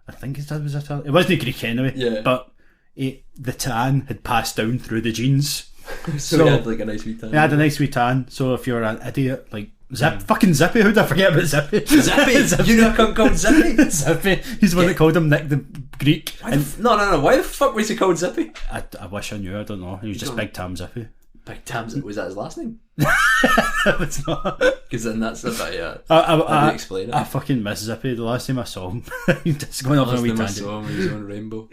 I think his dad was Italian. It wasn't Greek anyway, but the tan had passed down through the genes. So he had like a nice wee tan. He had a nice wee tan, so if you're an idiot, like fucking Zippy, how did I forget about Zippy? Zippy? You know a cunt called Zippy? Zippy. He's the one that called him Nick the Greek. No. Why the fuck was he called Zippy? I wish I knew, I don't know. He was just Big Tam Zippy. Big Tam Zippy? Was that his last name? It's not. Because then that's the bit, how do you explain it? I fucking miss Zippy. The last time I saw him, he just going off on a wee tangent. I saw him, he was on Rainbow.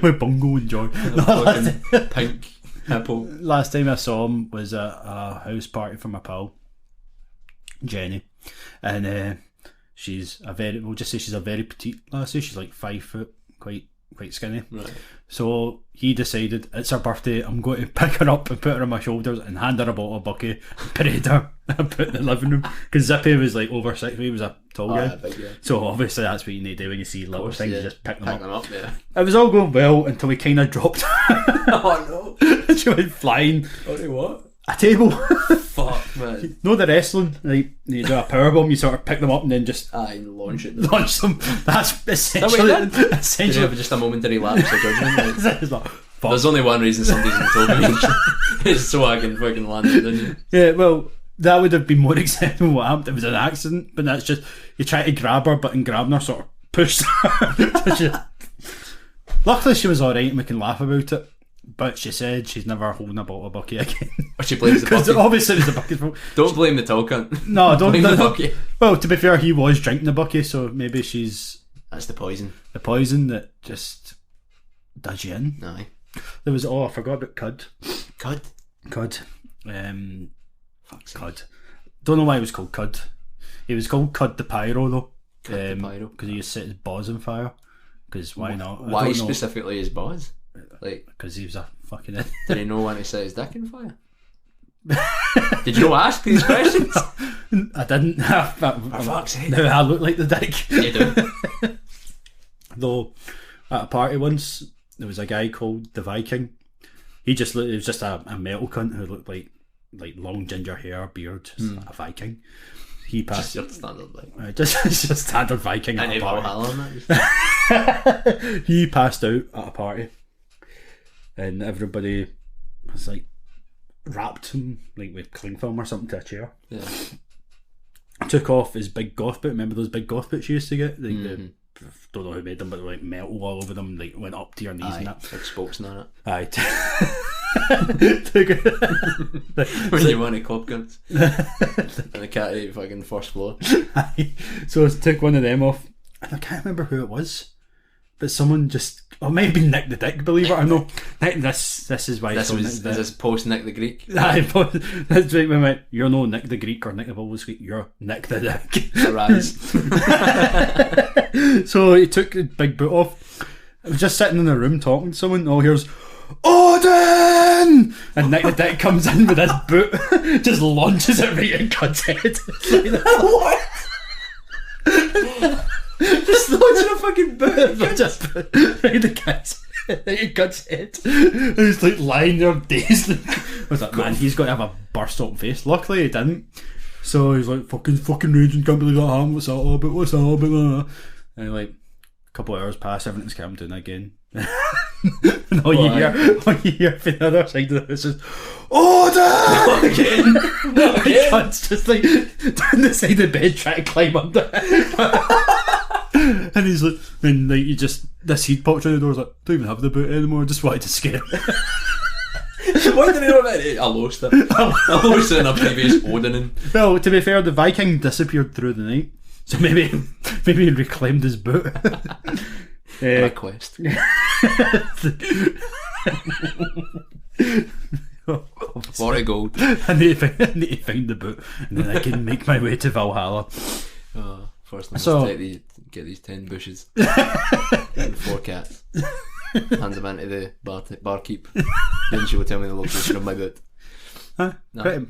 With Bungo and Joy. Fucking pink hippo. Last time I saw him was at a house party for my pal Jenny, and she's a very petite lassie. She's like 5 foot, quite skinny. Right. So he decided it's her birthday, I'm going to pick her up and put her on my shoulders and hand her a bottle of bucky, parade her and put in the living room, because Zippy was like over 6 feet. He was a tall guy. Yeah, big, yeah. So obviously that's what you need to do when you see little things, you just pick them up. Yeah. It was all going well until we kind of dropped. Oh no. She went flying. Oh, what? A table. Fuck, man. No, the wrestling, like, you do a powerbomb, you sort of pick them up and then just launch them. That's essentially Did you have just a momentary lapse of judgment? There's only one reason somebody's been told me. It's so I can fucking land it, didn't you? Yeah, well, that would have been more acceptable what happened. It was an accident, but that's just, you try to grab her, but in grabbing her sort of pushed her. Luckily she was alright and we can laugh about it. But she said she's never holding a bottle of bucky again. Or she blames the bucky. Because obviously it was the bucky's fault. Don't blame the tall cunt. No, don't blame the bucky. Well, to be fair, he was drinking the bucky, so maybe that's the poison. The poison that just does you in. Aye. There was I forgot about Cud. Cud. Cud. Don't know why it was called Cud. He was called Cud the Pyro though. Cud the Pyro. Because he used to set his balls on fire. Because why not? Why specifically his balls? Like, because he was a fucking did he know when to set his dick on fire? Did you not ask these questions? I didn't. For fuck's sake. Now I look like the dick. You do. Though, at a party once, there was a guy called the Viking. He was just a metal cunt who looked like long ginger hair, beard, just a Viking. He passed. Just your standard, like. Just standard Viking at a party. He passed out at a party, and everybody was like wrapped him like with cling film or something to a chair. Yeah. Took off his big goth boot. Remember those big goth boots you used to get? Like don't know who made them, but like metal all over them, like went up to your knees and that. Like spokes on it. Aye. When you want to cop guns. And the cat ate fucking first floor. Aye. So I took one of them off, and I can't remember who it was, but someone just, or maybe Nick the Dick, believe it or not. This is why is this post Nick the Greek. Aye, that's right. We went, you're no Nick the Greek or Nick the Bubbles, you're Nick the Dick. Arise. So he took the big boot off. I was just sitting in the room talking to someone. Oh, here's Odin! And Nick the Dick comes in with his boot, just launches it right at God's head. What? Just launching a fucking boot right at God's head. And he's like lying there dazed. I was like, man, he's got to have a burst open face. Luckily he didn't. So he's like, fucking raging, can't believe that happened, what's that all about, and like a couple of hours pass, everything's calmed down again. And all you hear from the other side of the house is Odin! Again! God's just like down the side of the bed trying to climb under it. And he's like, and like you just, this heat popped through the door, was like, don't even have the boot anymore, just wanted to scare him. Why did he know about it? I lost it. I lost it in a previous Odin. Well, to be fair, the Viking disappeared through the night, so maybe he reclaimed his boot. My quest. For gold. I need to find the boot, and then I can make my way to Valhalla. First, let's get these 10 bushes and 4 cats. Hand them into the barkeep. Then she will tell me the location of my boot.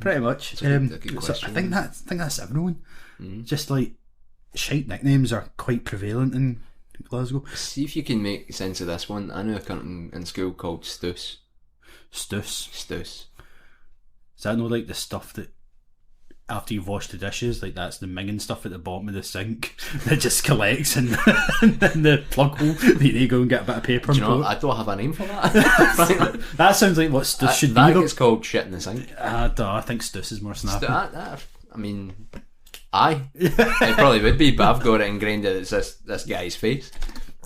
Pretty much. A good question. I think that's everyone. Just like shite nicknames are quite prevalent in Glasgow. See if you can make sense of this one. I knew a cunt in school called Stuss. Stuss. Is that no like the stuff that after you've washed the dishes, like that's the minging stuff at the bottom of the sink that just collects in the plug hole that you go and get a bit of paper? Do you know, I don't have a name for that. That sounds like what Stuss should be. That gets called shit in the sink. I think Stuss is more snappy. I mean, aye. It probably would be, but I've got it ingrained that it's this guy's face.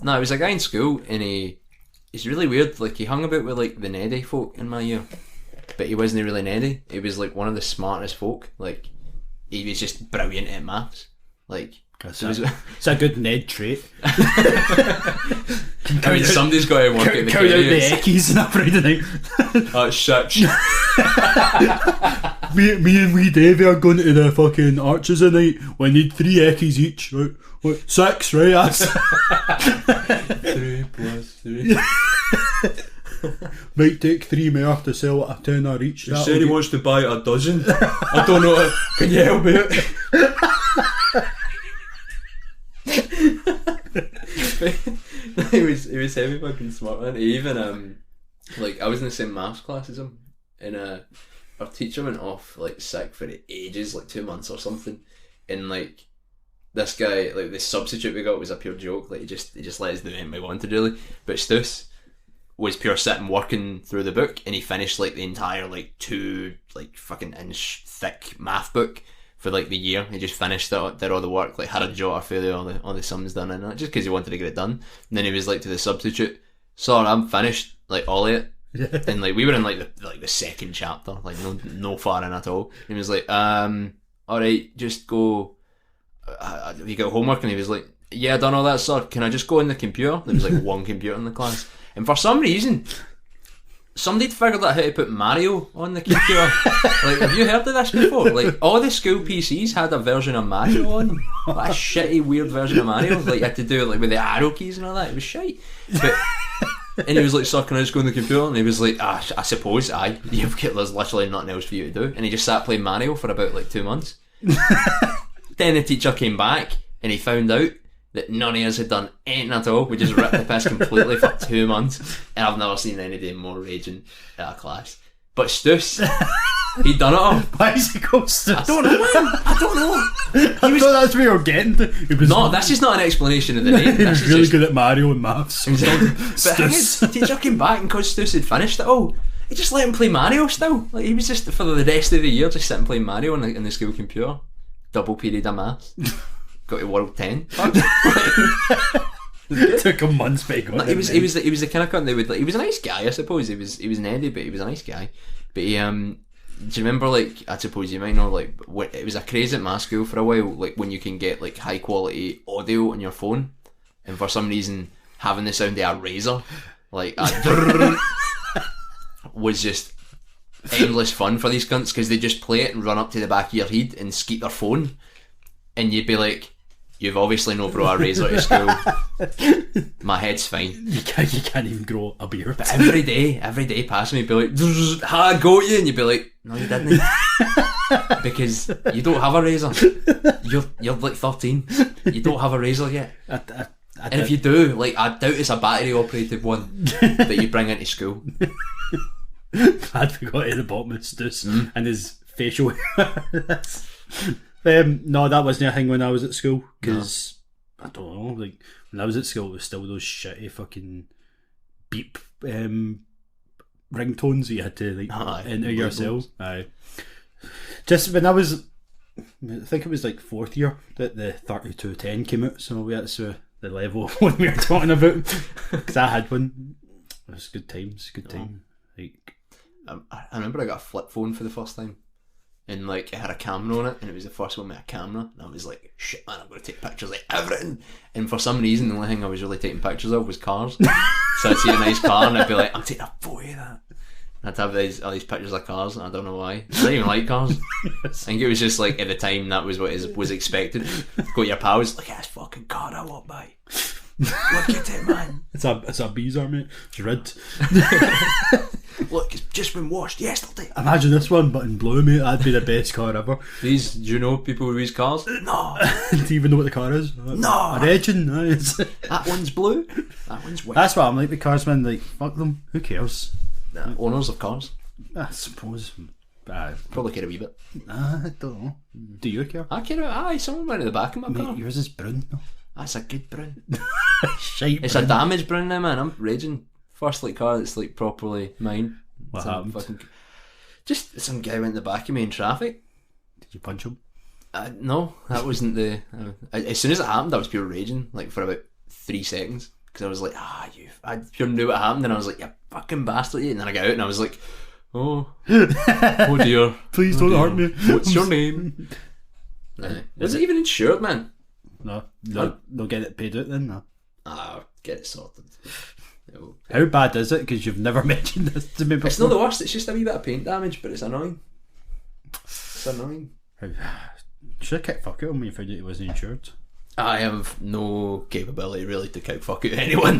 No, it was a guy in school, and he's really weird. Like, he hung about with like the Neddy folk in my year, but he wasn't really Neddy. He was like one of the smartest folk. Like, he was just brilliant at maths. Like, it's a good Ned trait. I mean, somebody's got to work at the count out the eckies on a Friday night. That's such. Me and wee Davey are going to the fucking Arches tonight. We need 3 eckies each. Right? What? 6, right? That's 3 plus 3. Might take 3 more to sell at a tenner each. He said he wants to buy a dozen. I don't know. Can you help me out? he was heavy fucking smart, man. He even like, I was in the same maths class as him, and our teacher went off like sick for ages, like 2 months or something, and like this guy, like the substitute we got was a pure joke. Like he just let us do anything we wanted really, but Stuss was pure sitting working through the book, and he finished like the entire like 2 like fucking inch thick math book for like the year. He just finished it, did all the work, like had a jotter for all the sums done in it, just because he wanted to get it done. And then he was like to the substitute, "Sorry, I'm finished like all of it." And like we were in like the second chapter, like no far in at all. And he was like, "Alright, just go. Have you got homework?" And he was like, "Yeah, I done all that, sir. Can I just go in the computer?" There was like one computer in the class, and for some reason somebody'd figured out how to put Mario on the computer. Like, have you heard of this before? Like, all the school PCs had a version of Mario on them. Like a shitty, weird version of Mario. Like, you had to do it like with the arrow keys and all that. It was shite. But And he was like sucking out, going to the computer, and he was like, I suppose, there's literally nothing else for you to do. And he just sat playing Mario for about like 2 months. Then the teacher came back, and he found out that none of us had done anything at all. We just ripped the piss completely for 2 months, and I've never seen anybody more raging at a class. But Stuss, he'd done it all. Why is he called Stuss? I don't know, man. I don't know. I thought that's where you were getting to. No, that's just not an explanation of the name. He That's was really just, good at Mario and maths. but the thing is, the teacher came back, and because Stuss had finished it all, he just let him play Mario still. Like, he was just, for the rest of the year, just sitting playing Mario in the school computer. Double period of maths. Got to World 10. Took him months, but he was the kind of cunt they would like. He was a nice guy, I suppose. He was an Eddie, but he was a nice guy. But he do you remember, like, I suppose you might know, like, it was a craze at my school for a while, like when you can get like high quality audio on your phone, and for some reason having the sound of a razor, like was just endless fun for these cunts, because they just play it and run up to the back of your head and skeet their phone, and you'd be like, you've obviously no brought a razor to school. My head's fine. You can't even grow a beard. But every day passing me, be like, I got you, and you'd be like, no, you didn't. Because you don't have a razor. You're like 13. You don't have a razor yet. And if you do, like, I doubt it's a battery operated one that you bring into school. Glad we got to the bottom of Stuss and his facial hair. No, that wasn't a thing when I was at school, because I don't know, like, when I was at school it was still those shitty fucking beep ringtones that you had to like enter yourself. Just when I was, I think it was like 4th year that the 3210 came out, so that's the level one we were talking about, because I had one. It was good times, like, I remember I got a flip phone for the first time, and like it had a camera on it, and it was the first one with a camera, and I was like, shit man, I'm going to take pictures of everything. And for some reason the only thing I was really taking pictures of was cars. So I'd see a nice car and I'd be like, I'm taking a photo of that. And I'd have all these pictures of cars, and I don't know why. I didn't even like cars. I think it was just like, at the time, that was what was expected. Go to your pals, look at this fucking car I walked by. Look at it, man. It's a Beezer, mate. It's red. Look, it's just been washed yesterday. Imagine this one, but in blue, mate. That'd be the best car ever. Do you know people who use cars? No. Do you even know what the car is? No. A Legend. That one's blue. That one's white. That's what I'm like with cars, man. Like, fuck them. Who cares? Owners of cars. I suppose. Probably care a wee bit. I don't know. Do you care? I care. Aye, someone went at the back of my car. Yours is brown. No? That's a good brown. Shite it's brown. a damaged brown now, man. I'm raging. First like car that's like properly mine. What happened? Just some guy went in the back of me in traffic. Did you punch him? No, that wasn't the. As soon as it happened, I was pure raging, like for about 3 seconds, because I was like, I pure knew what happened, and I was like, you fucking bastard, and then I got out and I was like, oh dear, please don't hurt me. What's your name? Is it even insured, man? No, they'll get it paid out then. No. Get it sorted. No. How bad is it? Because you've never mentioned this to me before. It's not the worst. It's just a wee bit of paint damage, but it's annoying. It's annoying. Should have kicked fuck out when you found out he wasn't insured. I have no capability really to kick fuck out anyone.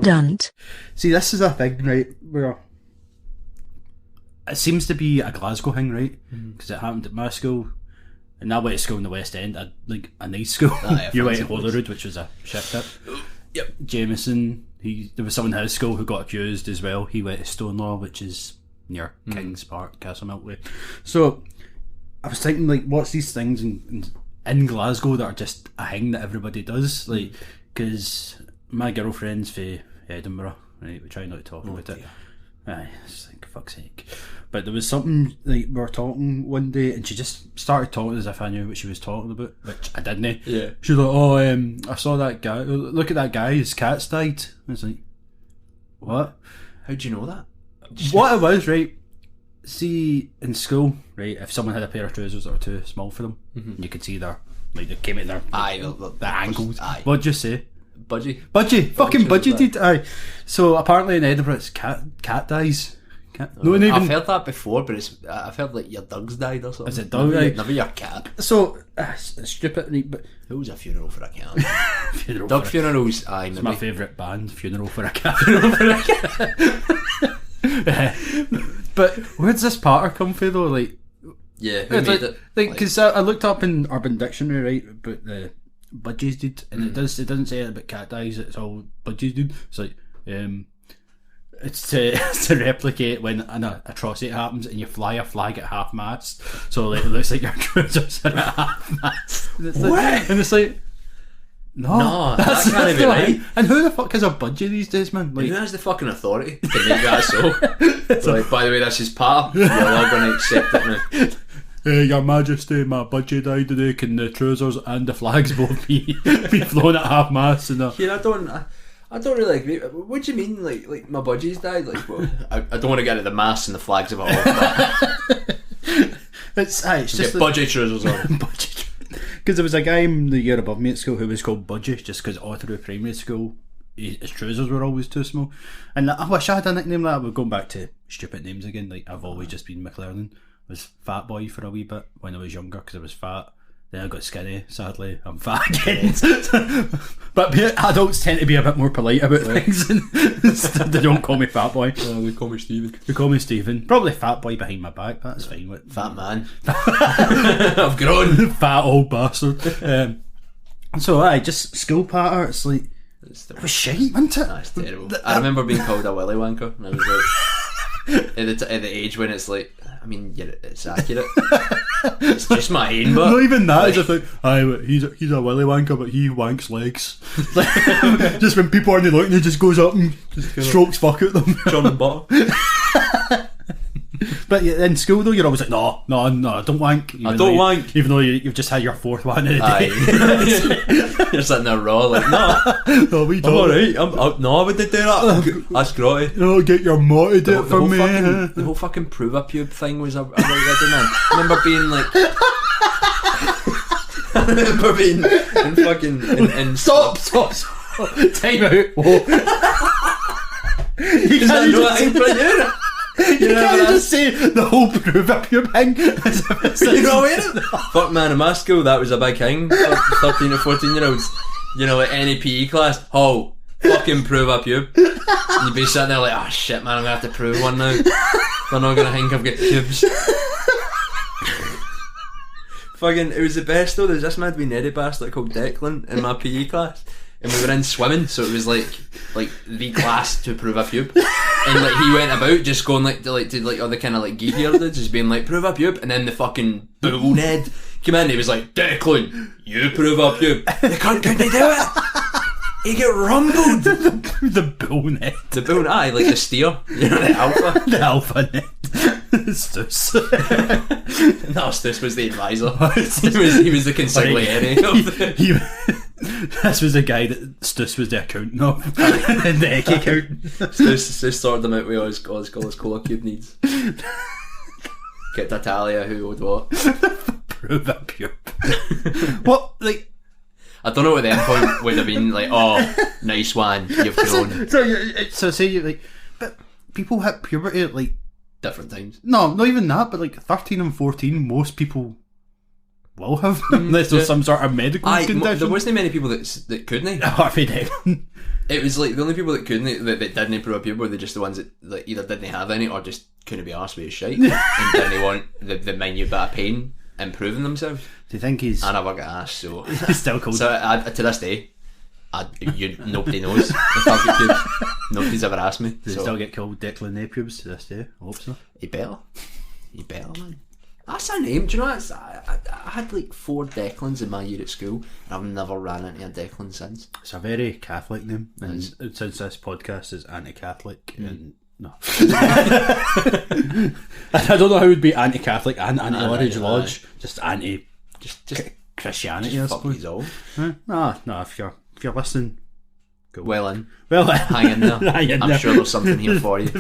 Dunt. See, this is a thing, right, where it seems to be a Glasgow thing, right? Because it happened at my school, and I went to school in the West End, like a nice school. You went to Holyrood, which was a shit tip. Yep. Jameson, there was someone in his school who got accused as well. He went to Stonelaw, which is near Kings Park, Castle Milkway. So I was thinking, like, what's these things in Glasgow that are just a thing that everybody does? Like, because my girlfriend's for Edinburgh, right? We try not to talk about it. Aye, it's like, fuck's sake. But there was something, like, we were talking one day, and she just started talking as if I knew what she was talking about, which I didn't. Yeah. She was like, I saw that guy, look at that guy, his cat's died. I was like, what? How'd you know that? What it was, right? See, in school, right, if someone had a pair of trousers that were too small for them, you could see their, like, they came in their the ankles. Aye. What'd you say? Budgie. Fucking budgie did. Aye. So apparently in Edinburgh, it's cat dies No one even. I've heard that before, but I've heard like your dog's died or something. Is it dog died? Never your cat. So it's stupid, right, but Who's a funeral for a cat? funeral Dog for a- funerals, aye, It's maybe. my favourite band, Funeral for a Cat. But where's this patter come from though? Like, Yeah, who it's made like, it? because I looked up in Urban Dictionary, right, about the budgies dude, and it doesn't say about cat dies. It's all budgies dude. It's like it's to replicate when an atrocity happens and you fly a flag at half mast, so like, it looks like your trousers are at half mast. And it's like. No, that can't be right. And who the fuck is a budgie these days, man? Like, Who has the fucking authority to make that so? Like, by the way, this is part. You're all going to accept it now. Your Majesty, my budgie died today. Can the trousers and the flags both be flown at half mast? And Yeah, I don't really agree. What do you mean, like my budgies died? Like, well, I don't want to get at the masts and the flags of it all. But it's just get budgie trousers on. Because there was a guy in the year above me at school who was called Budgie, just because all through primary school his trousers were always too small. And I wish I had a nickname like that. We're going back to stupid names again. Like, I've always just been McLaren. I was Fat Boy for a wee bit when I was younger because I was fat. Then I got skinny, sadly. I'm fat again. But adults tend to be a bit more polite about things. And they don't call me Fat Boy. They call me Stephen. They call me Stephen. Probably Fat Boy behind my back, but that's fine. Fat man. I've grown. Fat old bastard. So aye, just school patter. It's like, it was shite, wasn't it? That's terrible. I remember being called a willy wanker, and I was like, at the age when it's like, I mean, yeah, it's accurate. It's just my aim, but not even that. It's just like, aye, he's a willy wanker, but he wanks legs. Just when people aren't looking, he just goes up and strokes fuck at them. John and Butter. But in school though, you're always like, no, I don't wank. I don't wank. Even though you've just had your fourth one in a day. Aye. You're sitting there raw, like, no, No, we I'm don't. alright. No, I wouldn't do that. That's grotty. No, get your ma to do it for me. The whole fucking prove a pube thing was a right ready, man. I remember being like, I remember being in fucking in Stop. Time out. Whoa. You Is that can't not just a thing for you? You can't just say the whole prove up your thing. You know what I mean? Fuck man, in my school that was a big thing for 13 or 14 year olds. You know, like any PE class, fucking prove up you. And you'd be sitting there like, oh shit man, I'm gonna have to prove one now. They're not gonna think I've got pubes. Fucking, it was the best though. There's this mad wee Neddy bastard called Declan in my PE class. And we were in swimming, so it was like the class to prove a pube. And like he went about just going like to all the kind of like geekier dudes, just being like prove a pube, and then the fucking bull Ned came in and he was like, Declan, you prove a pube. The cunt couldn't do it. He get rumbled. The bull net. The bull, aye, like the steer, you know, the alpha. The alpha net. Stus. No, Stus was the advisor. he was the consigliere of the... This was the guy that Stus was the accountant of. And the Eki accountant. Stus sorted them out with all his cola cube needs. Get to Talia who owed what. Prove a pube. What, like... I don't know what the end point would have been, like, oh, nice one, you've grown. So say you like, but people hit puberty at like different times. No, not even that, but like 13 and 14, most people will have, unless there's some sort of medical condition. There wasn't many people that couldn't. Harvey Declan. It was like the only people that couldn't, that didn't improve a pube were just the ones that like either didn't have any or just couldn't be arsed with his shite and didn't want the minute bit of pain improving themselves. Do you think he's... I never got asked, so... He's still cold. So to this day, nobody knows if I've got pubes. Nobody's ever asked me. Does he still get called Declan Napubes to this day? I hope so. He better, man. That's a name. Do you know what? I had like 4 Declans in my year at school, and I've never ran into a Declan since. It's a very Catholic name, and since this podcast is anti-Catholic, and no, I don't know how it would be anti-Catholic and anti-Orange Lodge, just anti, just Christianity. Just fuck these all. No. If you're listening, go well in. Hang in there. I'm sure there's something here for you.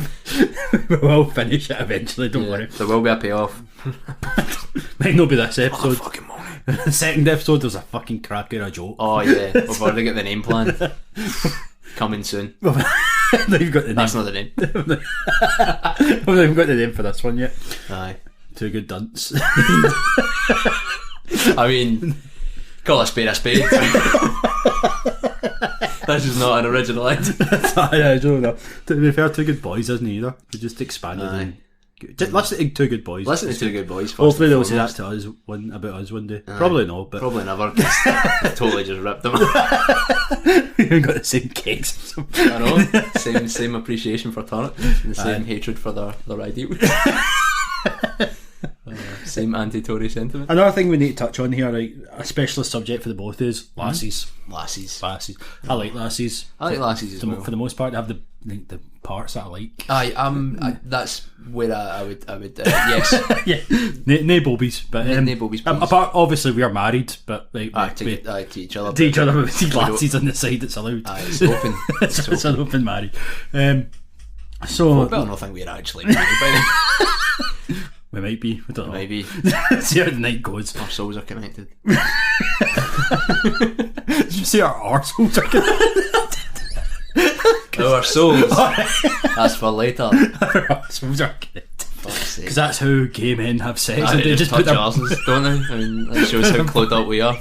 We'll finish it eventually. Don't worry. There will be a payoff. Might not be this episode. Fucking money. The second episode, there's a fucking cracker a joke. Oh yeah, we've already got the name planned. Coming soon. No, you've got the name. That's not the name. I've not even got the name for this one yet. Aye. Too good dunce. I mean, call a spade a spade. This is not an original idea. I don't know. To be fair, Two Good Boys isn't either. We just expanded and just listen to Two Good Boys. Listen to Two Good Boys. Hopefully they'll say that to us about us one day. Probably not, but probably never. Totally just ripped them. We haven't got the same cakes. I know. Same appreciation for Turnip and the same hatred for their ideals. Same anti-Tory sentiment. Another thing we need to touch on here, like a specialist subject for the both is lassies. Lassies. I like lassies. I like lassies as well. For the most part, they have the parts that I like. That's where I would yes. Yeah, no bobies, but no bobies, please. Apart, obviously we are married, but like to each other. To each other, with the lassies on the side. It's allowed. It's open. It's an open married. So I don't think we're actually married by then. We might be. I don't know. Maybe. See how the night goes. Our souls are connected. Did you say our arseholes are connected? Our souls. That's for later. Our arseholes are connected. Because that's how gay men have sex. They just touch arses, don't they? I mean, that shows how clued up we are.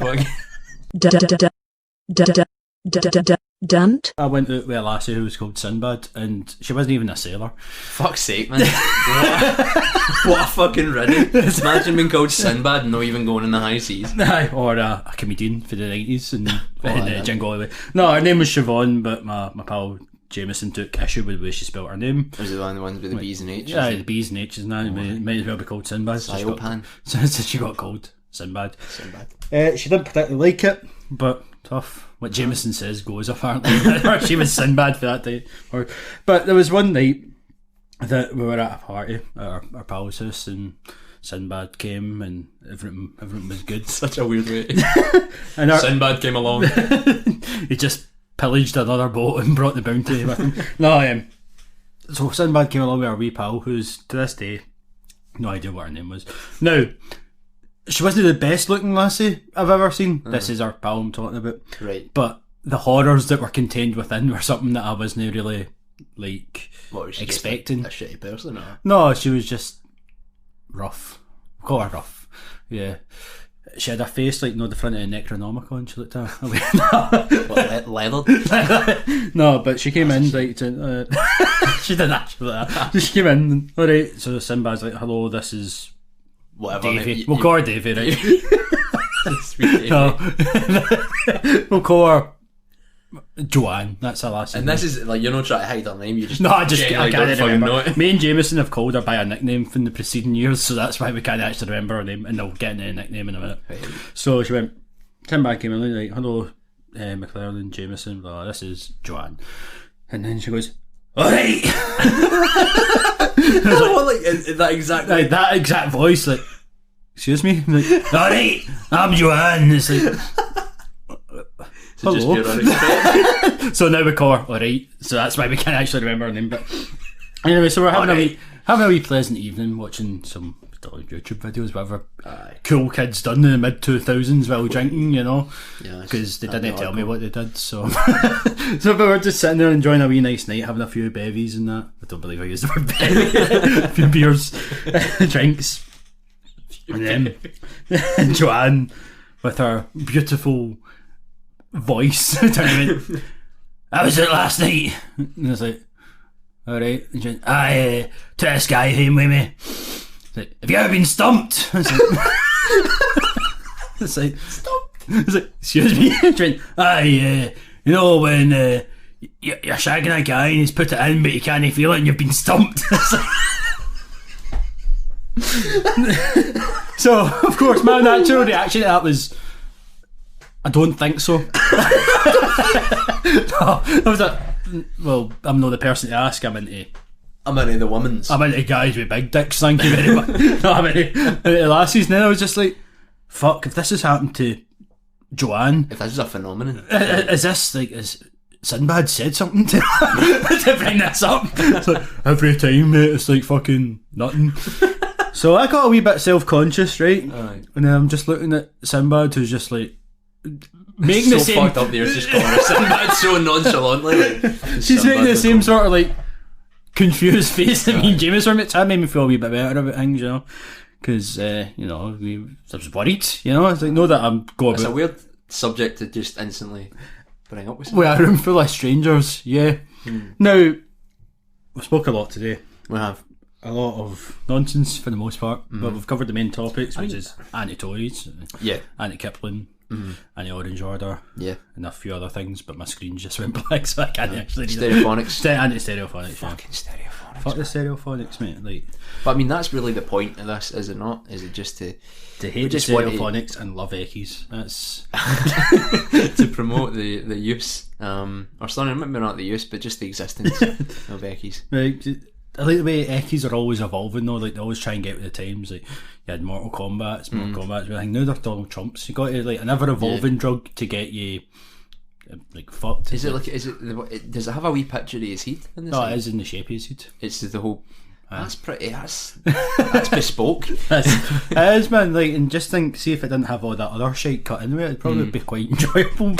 Dunt. I went out with a lassie who was called Sinbad, and she wasn't even a sailor. Fuck's sake, man. What a fucking riddance. Imagine being called Sinbad and not even going in the high seas. Or a comedian for the 90s in Jingle All the Way. No, her name was Siobhan, but my pal Jameson took issue with the way she spelled her name. Was it the ones with the B's and H's? Yeah, the B's and H's now. Might as well be called Sinbad. So she got called Sinbad. She didn't particularly like it, but tough. What Jameson says goes, apparently. She was Sinbad for that day. But there was one night that we were at a party at our pal's house, and Sinbad came and everything was good. Such a weird way. And Sinbad came along. He just pillaged another boat and brought the bounty with him. No, so Sinbad came along with our wee pal, who's to this day no idea what her name was. Now, she wasn't the best looking lassie I've ever seen. This is our pal I'm talking about. Right. But the horrors that were contained within were something that I wasn't really expecting. A shitty person, or? No, she was just rough. We'll call her rough. Yeah. She had her face like the front of a Necronomicon. She looked at her. Leathered? No, but she came in like to, she didn't actually like that. She came in, alright, so Sinbad's like, hello, this is whatever. Davey. We'll call her Davey, right? Sweet Davey. No. We'll call her Joanne. That's her last name. And this is like, you're not trying to hide her name, you just I can't remember. know it. Me and Jameson have called her by a nickname from the preceding years, so that's why we can't actually remember her name, and they'll get into a nickname in a minute. Right. So she went, Sinbad came in like, hello, McLaren, Jameson, blah, this is Joanne. And then she goes, alright! That exact voice, like, excuse me? I'm like, alright, I'm Joanne. It's like, hello. So now we call her alright, so that's why we can't actually remember her name. But anyway, so we're having a wee pleasant evening watching some YouTube videos, whatever cool kids done in the mid 2000s while drinking, you know, because they didn't tell me what they did. So so we were just sitting there enjoying a wee nice night, having a few bevies and that. I don't believe I used the word bevy. A few beers, drinks, and then Joanne with her beautiful voice turning, how was it last night? And I was like, alright. And she went, to this guy home with me. Like, have you ever been stumped? I was like, stumped? I was like, excuse me? She went, you know when you're shagging a guy and he's put it in but you can't feel it and you've been stumped. So, of course, my natural reaction to that was, I don't think so. No, I was like, well, I'm not the person to ask. I'm into the women's. I'm into guys with big dicks, thank you very much. No, I'm into lassies. And then I was just like, fuck, if this has happened to Joanne, if this is a phenomenon, is this like, is Sinbad said something to bring this up? It's like, every time, mate, it's like fucking nothing. So I got a wee bit self-conscious, right? And then I'm just looking at Sinbad, who's just like making so the same. fucked up there, just calling her Sinbad so nonchalantly. Like, She's making the same sort of like confused face that me and James were making. That made me feel a wee bit better about things, you know, because I was worried, you know. It's like, know that I'm going. It's a weird subject to just instantly bring up with We're something. a room full of strangers, yeah. Now, we spoke a lot today. We have. A lot of nonsense for the most part, but we've covered the main topics, which is anti-Tories, Yeah. anti-Kipling, anti-Orange Order, Yeah. and a few other things, but my screen just went black, so I can't actually read it. Stereophonics. Anti-stereophonics, yeah. Fucking stereophonics. Fuck the stereophonics, mate. Like, But I mean, that's really the point of this, is it not? Is it just to hate the just want to- stereophonics and love Eckies. That's to promote the use, or something, maybe not the use, but just the existence of Eckies. like, I like the way Eckies are always evolving though. Like, they always try and get with the times. Like, you had Mortal Kombat's, but I think now they're Donald Trumps. You got to like an ever evolving drug to get you like fucked. Is it like? Is it? Does it have a wee picture of his head in this? No, it is in the shape of his head. It's the whole. That's pretty. That's bespoke. It is, man. Like, and just think, see if it didn't have all that other shite cut in with it, it'd probably be quite enjoyable.